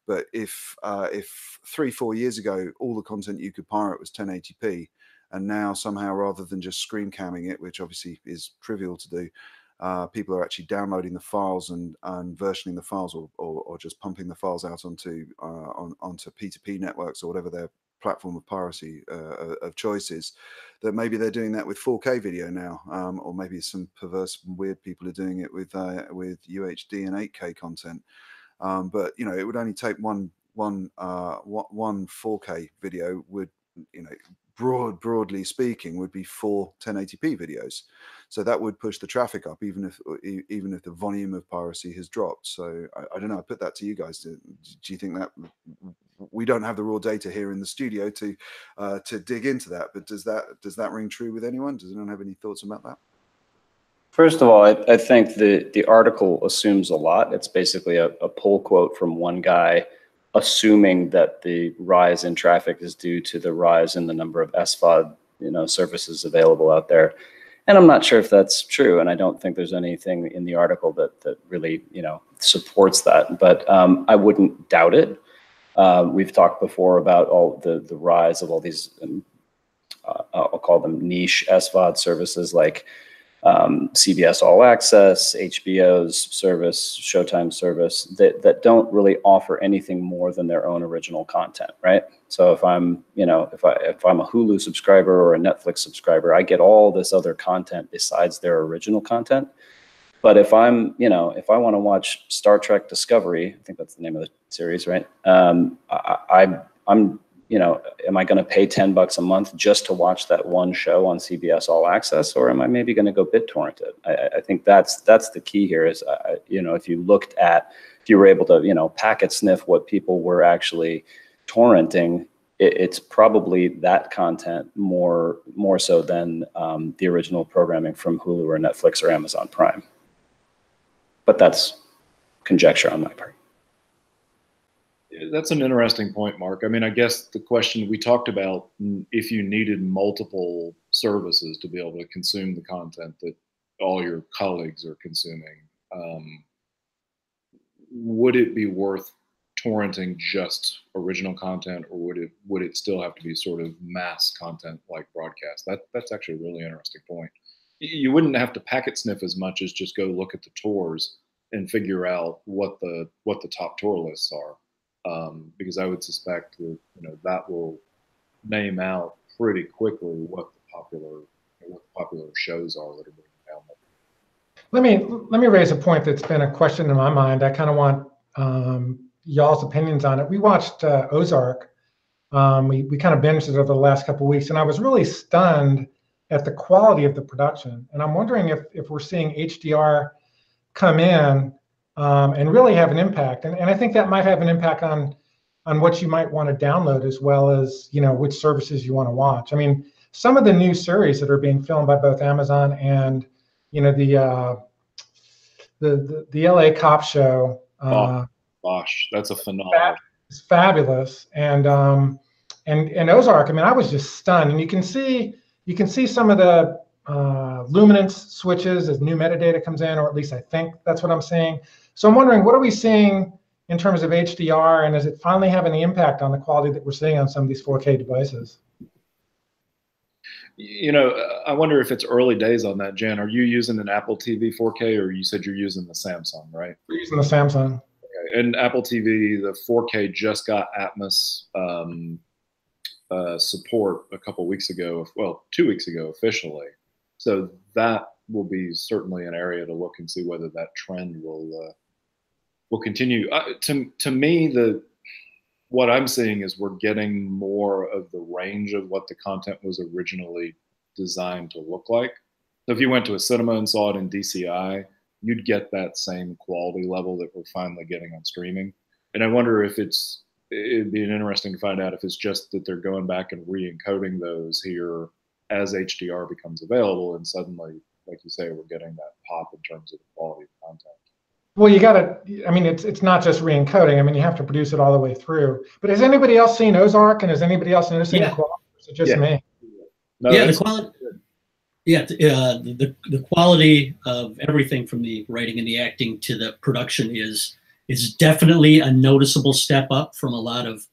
But if 3-4 years ago, all the content you could pirate was 1080p, and now somehow, rather than just screen camming it, which obviously is trivial to do, people are actually downloading the files and versioning the files, or just pumping the files out onto P2P networks or whatever their platform of piracy of choices, that maybe they're doing that with 4K video now, or maybe some perverse weird people are doing it with UHD and 8K content. But it would only take one 4K video would, broadly speaking, would be 4 1080p videos. So that would push the traffic up, even if the volume of piracy has dropped. So I don't know. I put that to you guys. Do you think that we don't have the raw data here in the studio to dig into that? But does that ring true with anyone? Does anyone have any thoughts about that? First of all, I think the article assumes a lot. It's basically a pull quote from one guy, assuming that the rise in traffic is due to the rise in the number of SVOD services available out there. And I'm not sure if that's true, and I don't think there's anything in the article that really supports that. But I wouldn't doubt it. We've talked before about all the rise of all these I'll call them niche SVOD services like CBS All Access, HBO's service, Showtime service, that don't really offer anything more than their own original content, right? So if I'm, if I'm a Hulu subscriber or a Netflix subscriber, I get all this other content besides their original content. But if I'm, if I want to watch Star Trek Discovery, I think that's the name of the series, right? I'm am I going to pay $10 a month just to watch that one show on CBS All Access, or am I maybe going to go BitTorrent it? I think that's the key here. Is if you were able to packet sniff what people were actually torrenting, it's probably that content more so than the original programming from Hulu or Netflix or Amazon Prime. But that's conjecture on my part. That's an interesting point, Mark. I mean, I guess the question we talked about, if you needed multiple services to be able to consume the content that all your colleagues are consuming, would it be worth torrenting just original content, or would it still have to be sort of mass content like broadcast? That's actually a really interesting point. You wouldn't have to packet sniff as much as just go look at the tours and figure out what the top tour lists are, because I would suspect that that will name out pretty quickly what the popular shows are that are being downloaded. Let me raise a point that's been a question in my mind. I kind of want y'all's opinions on it. We watched Ozark. We kind of binged it over the last couple of weeks, and I was really stunned at the quality of the production. And I'm wondering if we're seeing HDR come in and really have an impact. And I think that might have an impact on what you might want to download, as well as which services you want to watch. I mean, some of the new series that are being filmed by both Amazon and the LA Cop show. Gosh, that's a phenomenal. It's fabulous, and Ozark. I mean, I was just stunned, and you can see some of the luminance switches as new metadata comes in, or at least I think that's what I'm seeing. So I'm wondering, what are we seeing in terms of HDR, and is it finally having the impact on the quality that we're seeing on some of these 4K devices? I wonder if it's early days on that. Jen, are you using an Apple TV 4K, or you said you're using the Samsung, right? We're using the Samsung. Okay. And Apple TV, the 4K just got Atmos support a couple weeks ago, well, 2 weeks ago officially. So that will be certainly an area to look and see whether that trend will continue. To me, what I'm seeing is we're getting more of the range of what the content was originally designed to look like. So if you went to a cinema and saw it in DCI, you'd get that same quality level that we're finally getting on streaming. And I wonder if it'd be interesting to find out if it's just that they're going back and re-encoding those here as HDR becomes available, and suddenly, like you say, we're getting that pop in terms of the quality of content. Well, it's not just re-encoding. I mean, you have to produce it all the way through. But has anybody else seen Ozark, and has anybody else noticing the quality? Or is it just me? No, the quality. Yeah, the quality of everything from the writing and the acting to the production is definitely a noticeable step up from a lot of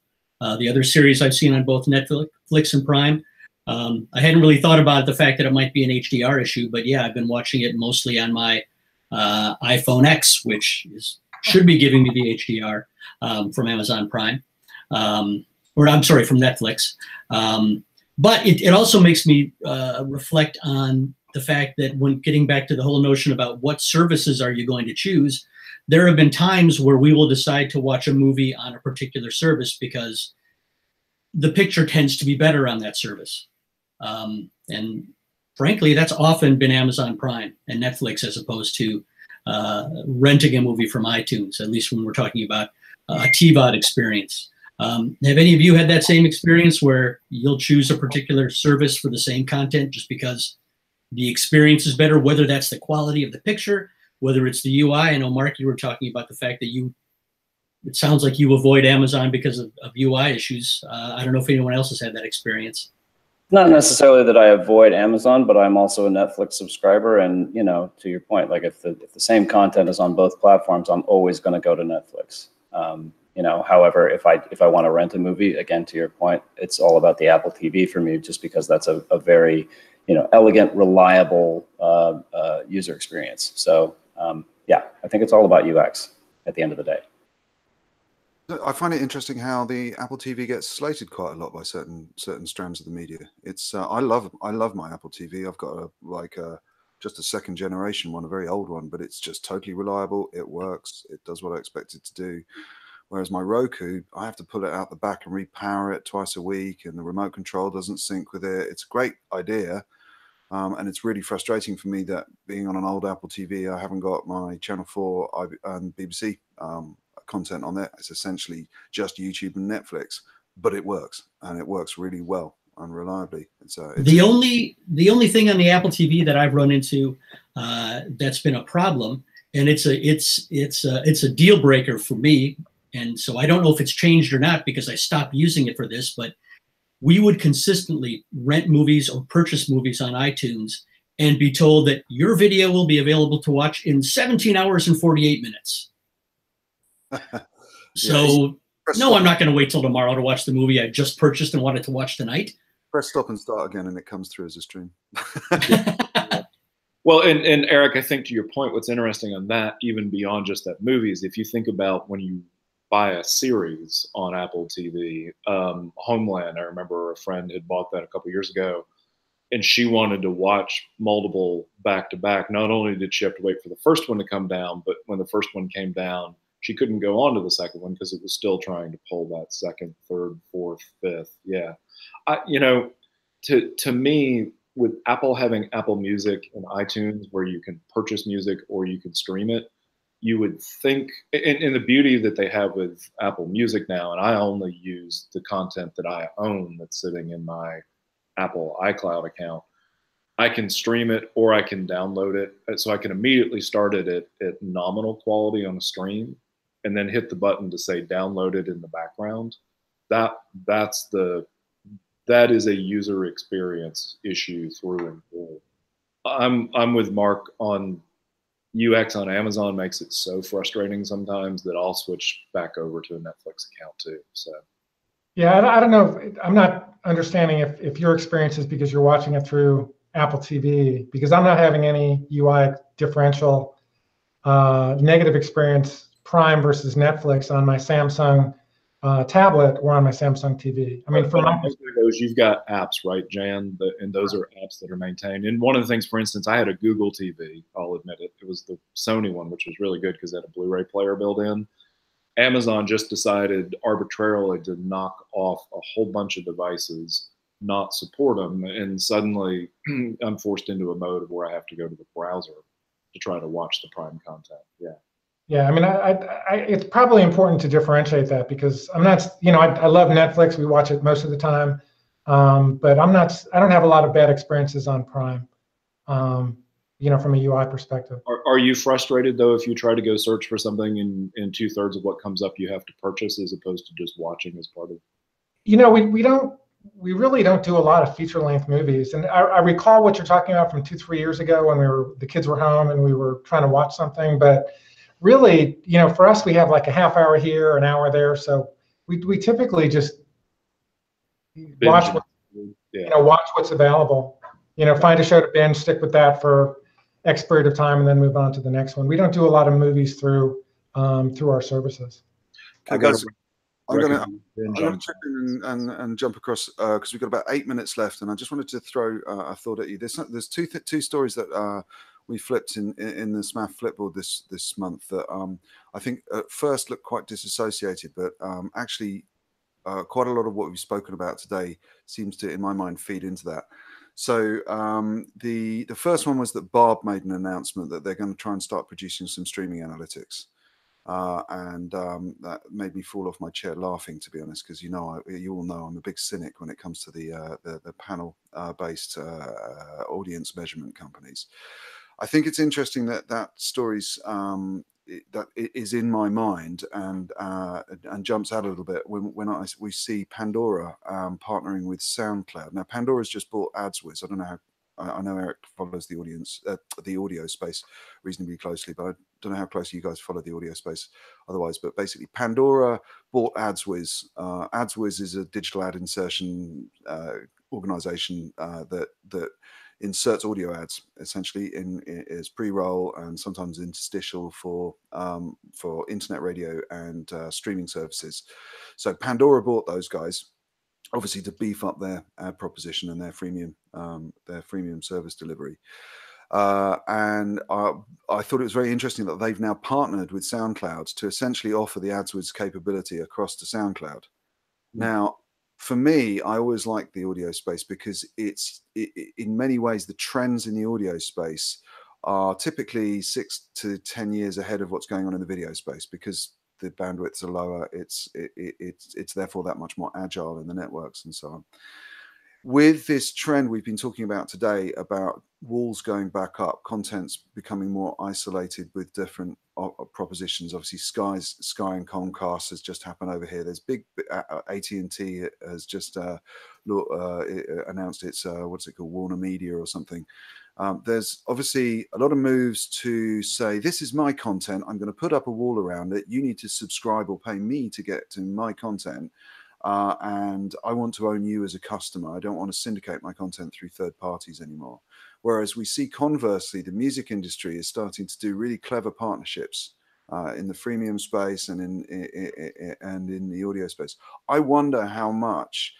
the other series I've seen on both Netflix and Prime. I hadn't really thought about the fact that it might be an HDR issue, but yeah, I've been watching it mostly on my iPhone X, which should be giving me the HDR from Amazon Prime, or I'm sorry, from Netflix. But it also makes me reflect on the fact that when getting back to the whole notion about what services are you going to choose, there have been times where we will decide to watch a movie on a particular service because the picture tends to be better on that service. And frankly, that's often been Amazon Prime and Netflix as opposed to renting a movie from iTunes, at least when we're talking about a TVOD experience. Have any of you had that same experience where you'll choose a particular service for the same content just because the experience is better, whether that's the quality of the picture, whether it's the UI? I know, Mark, you were talking about the fact that it sounds like you avoid Amazon because of UI issues. I don't know if anyone else has had that experience. Not necessarily that I avoid Amazon, but I'm also a Netflix subscriber. And, to your point, like if the same content is on both platforms, I'm always going to go to Netflix. However, if I want to rent a movie, again, to your point, it's all about the Apple TV for me, just because that's a very, elegant, reliable user experience. So, yeah, I think it's all about UX at the end of the day. I find it interesting how the Apple TV gets slated quite a lot by certain strands of the media. It's I love my Apple TV. I've got just a second generation one, a very old one, but it's just totally reliable. It works. It does what I expect it to do. Whereas my Roku, I have to pull it out the back and repower it twice a week, and the remote control doesn't sync with it. It's a great idea, and it's really frustrating for me that being on an old Apple TV, I haven't got my Channel 4 and BBC content on there. It's essentially just YouTube and Netflix, but it works, and it works really well and reliably. It's the only thing on the Apple TV that I've run into that's been a problem, and it's a deal breaker for me. And so I don't know if it's changed or not because I stopped using it for this, but we would consistently rent movies or purchase movies on iTunes and be told that your video will be available to watch in 17 hours and 48 minutes. So No, I'm not going to wait till tomorrow to watch the movie I just purchased and wanted to watch tonight. Press stop and start again, and it comes through as a stream. Well, and Eric, I think to your point, what's interesting on that, even beyond just that movie, is if you think about when you buy a series on Apple TV, Homeland, I remember a friend had bought that a couple years ago, and she wanted to watch multiple back to back. Not only did she have to wait for the first one to come down, but when the first one came down, she couldn't go on to the second one because it was still trying to pull that second, third, fourth, fifth. Yeah. You know, to me, with Apple having Apple Music and iTunes where you can purchase music or you can stream it, you would think, and the beauty that they have with Apple Music now, and I only use the content that I own that's sitting in my Apple iCloud account, I can stream it or I can download it. So I can immediately start it at nominal quality on a stream and then hit the button to say download it in the background. That is a user experience issue through and through. I'm with Mark on UX on Amazon makes it so frustrating sometimes that I'll switch back over to a Netflix account too. So. Yeah, I don't know. I'm not understanding if your experience is because you're watching it through Apple TV, because I'm not having any UI differential negative experience Prime versus Netflix on my Samsung tablet or on my Samsung TV. I mean, for those, you've got apps, right, Jan? And those are apps that are maintained. And one of the things, for instance, I had a Google TV. I'll admit it. It was the Sony one, which was really good because it had a Blu-ray player built in. Amazon just decided arbitrarily to knock off a whole bunch of devices, not support them, and suddenly I'm forced into a mode where I have to go to the browser to try to watch the Prime content. Yeah. Yeah, I mean, it's probably important to differentiate that because I'm not, you know, I love Netflix. We watch it most of the time, but I don't have a lot of bad experiences on Prime, you know, from a UI perspective. Are you frustrated though if you try to go search for something and 2/3 of what comes up you have to purchase as opposed to just watching as part of? You know, we really don't do a lot of feature-length movies, and I recall what you're talking about from 2-3 years ago when the kids were home and we were trying to watch something, but. Really, you know, for us, we have like a half hour here, an hour there. So we typically just watch what's available. You know, find a show to binge, stick with that for X period of time, and then move on to the next one. We don't do a lot of movies through our services. Okay, guys, I'm going to check in and jump across because we've got about 8 minutes left, and I just wanted to throw a thought at you. There's two stories that. We flipped in the SMAF Flipboard this month that I think at first looked quite disassociated, but actually quite a lot of what we've spoken about today seems to, in my mind, feed into that. So the first one was that Barb made an announcement that they're going to try and start producing some streaming analytics. And that made me fall off my chair laughing, to be honest, because you all know I'm a big cynic when it comes to the panel-based audience measurement companies. I think it's interesting that story's that is in my mind and jumps out a little bit when we see Pandora partnering with SoundCloud. Now Pandora's just bought AdsWiz. I don't know how. I know Eric follows the audio space reasonably closely, but I don't know how closely you guys follow the audio space otherwise. But basically, Pandora bought AdsWiz. AdsWiz is a digital ad insertion organization that inserts audio ads essentially as pre-roll and sometimes interstitial for internet radio and streaming services. So Pandora bought those guys, obviously to beef up their ad proposition and their freemium service delivery. And I thought it was very interesting that they've now partnered with SoundCloud to essentially offer the AdsWiz capability across to SoundCloud. Now, for me, I always like the audio space because in many ways, the trends in the audio space are typically 6 to 10 years ahead of what's going on in the video space because the bandwidths are lower. It's therefore that much more agile in the networks and so on. With this trend we've been talking about today about walls going back up, content's becoming more isolated with different propositions. Obviously, Sky and Comcast has just happened over here. There's big AT&T has just announced its what's it called, Warner Media or something. There's obviously a lot of moves to say, this is my content, I'm going to put up a wall around it, you need to subscribe or pay me to get to my content, and I want to own you as a customer. I don't want to syndicate my content through third parties anymore. Whereas we see conversely, the music industry is starting to do really clever partnerships in the freemium space and in the audio space. I wonder how much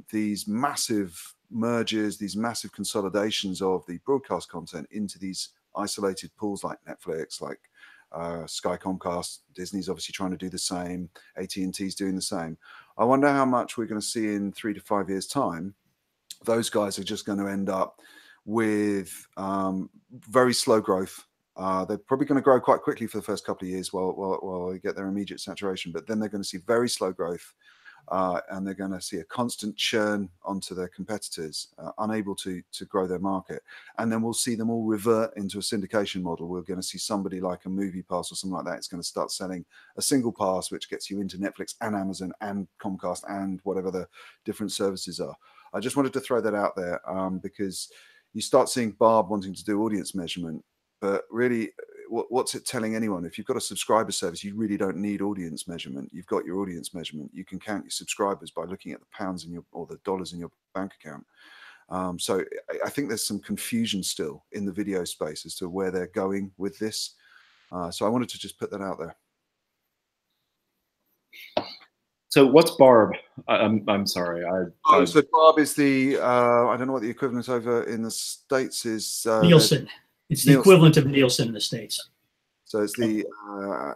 these massive mergers, these massive consolidations of the broadcast content into these isolated pools like Netflix, like Sky, Comcast, Disney's obviously trying to do the same, AT&T's doing the same. I wonder how much we're going to see in 3 to 5 years' time. Those guys are just going to end up with very slow growth. They're probably going to grow quite quickly for the first couple of years while they get their immediate saturation, but then they're going to see very slow growth. And they're going to see a constant churn onto their competitors, unable to grow their market. And then we'll see them all revert into a syndication model. We're going to see somebody like a Movie Pass or something like that. It's going to start selling a single pass, which gets you into Netflix and Amazon and Comcast and whatever the different services are. I just wanted to throw that out there because you start seeing Barb wanting to do audience measurement, but really, what's it telling anyone? If you've got a subscriber service, you really don't need audience measurement. You've got your audience measurement. You can count your subscribers by looking at the pounds in your or the dollars in your bank account. So I think there's some confusion still in the video space as to where they're going with this. So I wanted to just put that out there. So what's Barb? I'm sorry. So Barb is the I don't know what the equivalent over in the States is. Nielsen. It's the equivalent of Nielsen in the States. So it's the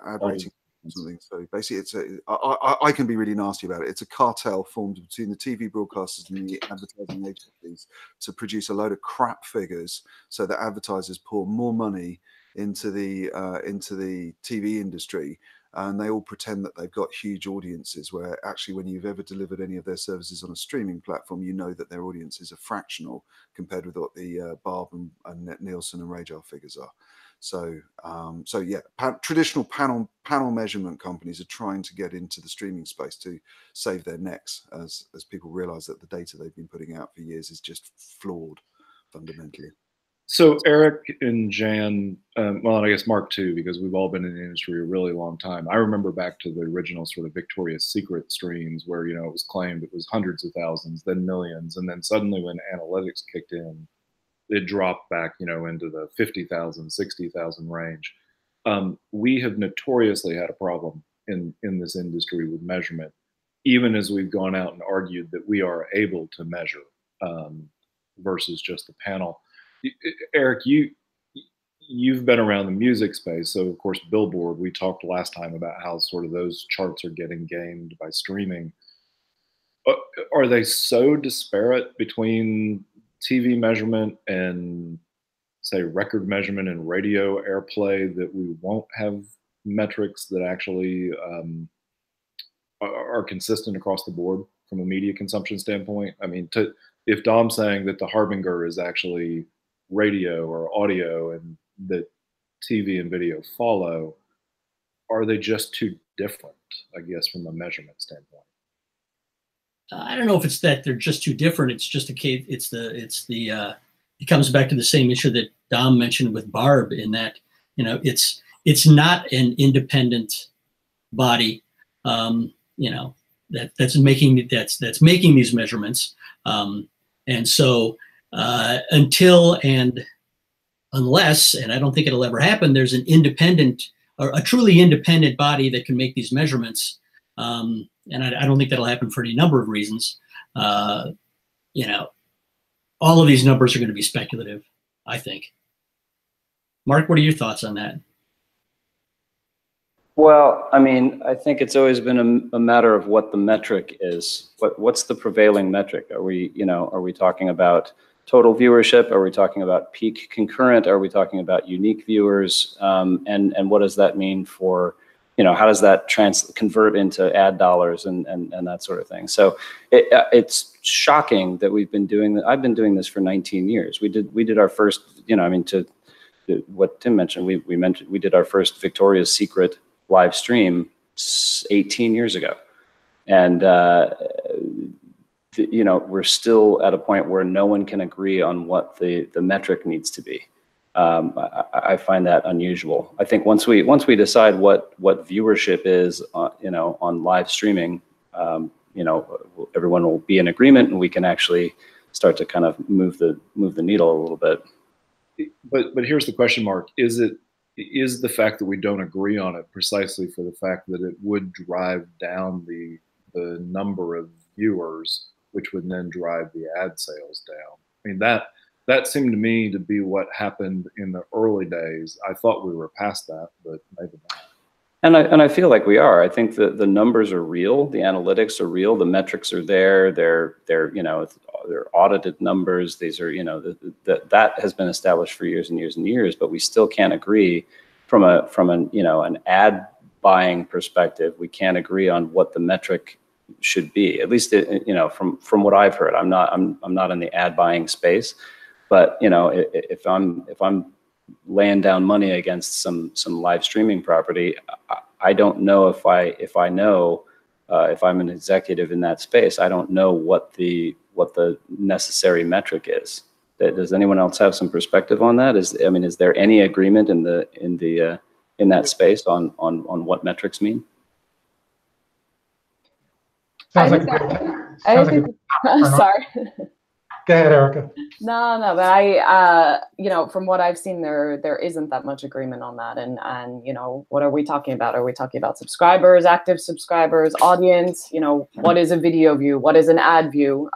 ad rating or something. So basically, I can be really nasty about it. It's a cartel formed between the TV broadcasters and the advertising agencies to produce a load of crap figures, so that advertisers pour more money into the TV industry, and they all pretend that they've got huge audiences. Where actually, when you've ever delivered any of their services on a streaming platform, you know that their audiences are fractional compared with what the Barb and Nielsen and Radar figures are. So, so yeah, traditional panel measurement companies are trying to get into the streaming space to save their necks, as people realize that the data they've been putting out for years is just flawed fundamentally. So Eric and Jan, well, and I guess Mark too, because we've all been in the industry a really long time. I remember back to the original sort of Victoria's Secret streams where, you know, it was claimed it was hundreds of thousands, then millions. And then suddenly when analytics kicked in, it dropped back, you know, into the 50,000, 60,000 range. We have notoriously had a problem in this industry with measurement, even as we've gone out and argued that we are able to measure versus just the panel. Eric, you've been around the music space, so of course Billboard, we talked last time about how sort of those charts are getting gamed by streaming. Are they so disparate between TV measurement and say record measurement and radio airplay that we won't have metrics that actually are consistent across the board from a media consumption standpoint? I mean, if Dom's saying that the harbinger is actually radio or audio and that TV and video follow, are they just too different, I guess, from a measurement standpoint? I don't know if it's that they're just too different. It's just a case. It comes back to the same issue that Dom mentioned with Barb, in that, you know, it's not an independent body, you know, that's making these measurements, and so until and unless, and I don't think it'll ever happen, there's an independent or a truly independent body that can make these measurements. And I don't think that'll happen for any number of reasons. You know, all of these numbers are going to be speculative, I think. Mark, what are your thoughts on that? Well, I mean, I think it's always been a matter of what the metric is. What's the prevailing metric? Are we talking about total viewership? Are we talking about peak concurrent? Are we talking about unique viewers? And what does that mean for, you know, how does that convert into ad dollars and that sort of thing? So it's shocking that we've been doing that. I've been doing this for 19 years. We did our first, you know, I mean, to what Tim mentioned, we did our first Victoria's Secret live stream 18 years ago. And you know, we're still at a point where no one can agree on what the metric needs to be. I find that unusual. I think once we decide what viewership is, you know, on live streaming, you know, everyone will be in agreement, and we can actually start to kind of move the needle a little bit. But here's the question mark: is the fact that we don't agree on it precisely for the fact that it would drive down the number of viewers, which would then drive the ad sales down? I mean, that seemed to me to be what happened in the early days. I thought we were past that, but maybe not. And I feel like we are. I think that the numbers are real, the analytics are real, the metrics are there. They're you know, they're audited numbers. These are, you know, that has been established for years and years and years. But we still can't agree from a you know, an ad buying perspective. We can't agree on what the metric should be. At least you know, from what I've heard. I'm not in the ad buying space. But you know, if I'm laying down money against some live streaming property, I don't know if I'm an executive in that space, I don't know what the necessary metric is. Does anyone else have some perspective on that? I mean, is there any agreement in that space on what metrics mean? Sounds like sorry. Go ahead, Erica. No, but you know, from what I've seen, there isn't that much agreement on that. And you know, what are we talking about? Are we talking about subscribers, active subscribers, audience? You know, what is a video view? What is an ad view?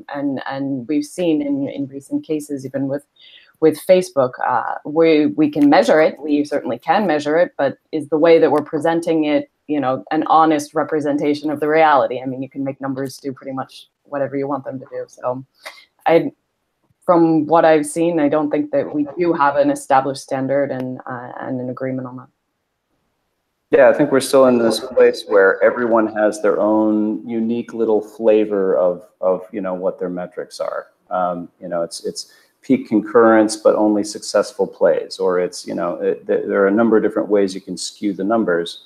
And we've seen in recent cases, even with Facebook, we can measure it. We certainly can measure it, but is the way that we're presenting it, you know, an honest representation of the reality? I mean, you can make numbers do pretty much whatever you want them to do. So from what I've seen, I don't think that we do have an established standard and an agreement on that. Yeah, I think we're still in this place where everyone has their own unique little flavor of you know, what their metrics are. You know, it's peak concurrence, but only successful plays, or it's, you know, there are a number of different ways you can skew the numbers.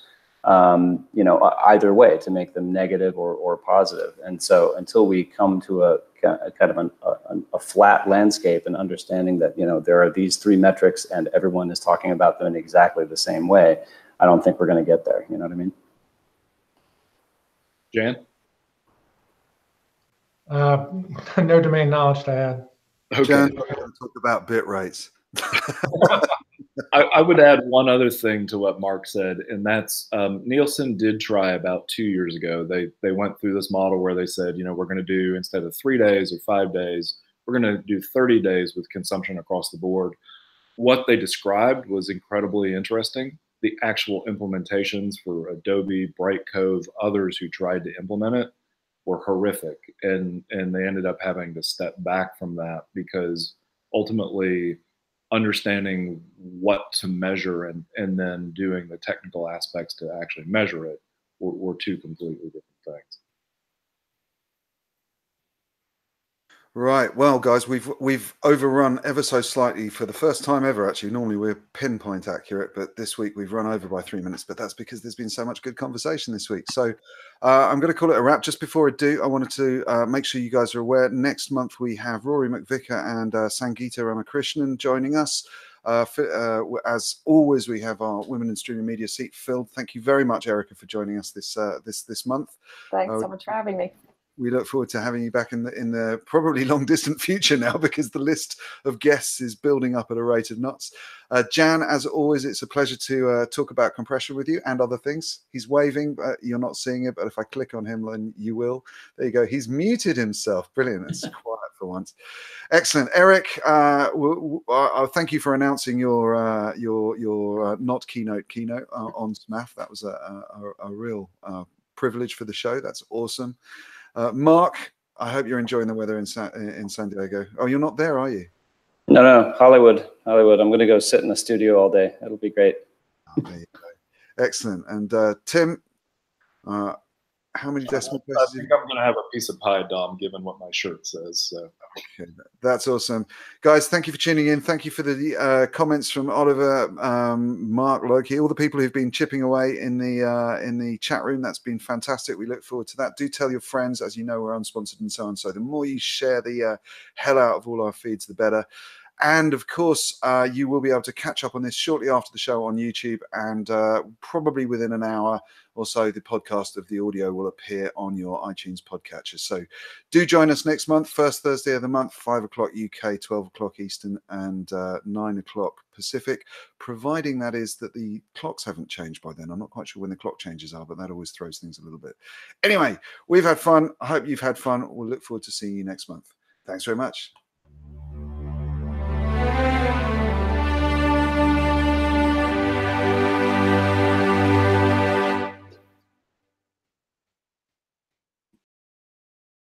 You know, either way, to make them negative or positive. And so until we come to a kind of a flat landscape and understanding that, you know, there are these three metrics and everyone is talking about them in exactly the same way, I don't think we're going to get there. You know what I mean? Jan? No domain knowledge to add. Okay. Jan, we're going to talk about bit rates. I would add one other thing to what Mark said, and that's Nielsen did try about 2 years ago. They went through this model where they said, you know, we're going to do, instead of 3 days or 5 days, we're going to do 30 days with consumption across the board. What they described was incredibly interesting. The actual implementations for Adobe, Bright Cove, others who tried to implement it were horrific, and they ended up having to step back from that because ultimately understanding what to measure and then doing the technical aspects to actually measure it were two completely different things. Right. Well, guys, we've overrun ever so slightly for the first time ever. Actually, normally we're pinpoint accurate, but this week we've run over by 3 minutes. But that's because there's been so much good conversation this week. So I'm going to call it a wrap. Just before I do, I wanted to make sure you guys are aware. Next month we have Rory McVicker and Sangeeta Ramakrishnan joining us. As always, we have our Women in Streaming Media seat filled. Thank you very much, Erica, for joining us this month. Thanks so much for having me. We look forward to having you back in the probably long distant future now, because the list of guests is building up at a rate of knots. Jan, as always, it's a pleasure to talk about compression with you and other things. He's waving, but you're not seeing it. But if I click on him, then you will. There you go. He's muted himself. Brilliant. It's quiet for once. Excellent. Eric, thank you for announcing your not keynote on SMAF. That was a real privilege for the show. That's awesome. Mark, I hope you're enjoying the weather in San Diego. Oh, you're not there, are you? No, Hollywood. I'm going to go sit in the studio all day. It'll be great. Oh, there you go. Excellent. And Tim, How many decimal I places? think I'm going to have a piece of pie, Dom, given what my shirt says. So. Okay, that's awesome, guys. Thank you for tuning in. Thank you for the comments from Oliver, Mark, Loki, all the people who've been chipping away in the chat room. That's been fantastic. We look forward to that. Do tell your friends. As you know, we're unsponsored and so on. So the more you share the hell out of all our feeds, the better. And of course, you will be able to catch up on this shortly after the show on YouTube, and probably within an hour or so, the podcast of the audio will appear on your iTunes podcatcher. So do join us next month, first Thursday of the month, 5 o'clock UK, 12 o'clock Eastern, and 9 o'clock Pacific, providing that is that the clocks haven't changed by then. I'm not quite sure when the clock changes are, but that always throws things a little bit. Anyway, we've had fun. I hope you've had fun. We'll look forward to seeing you next month. Thanks very much.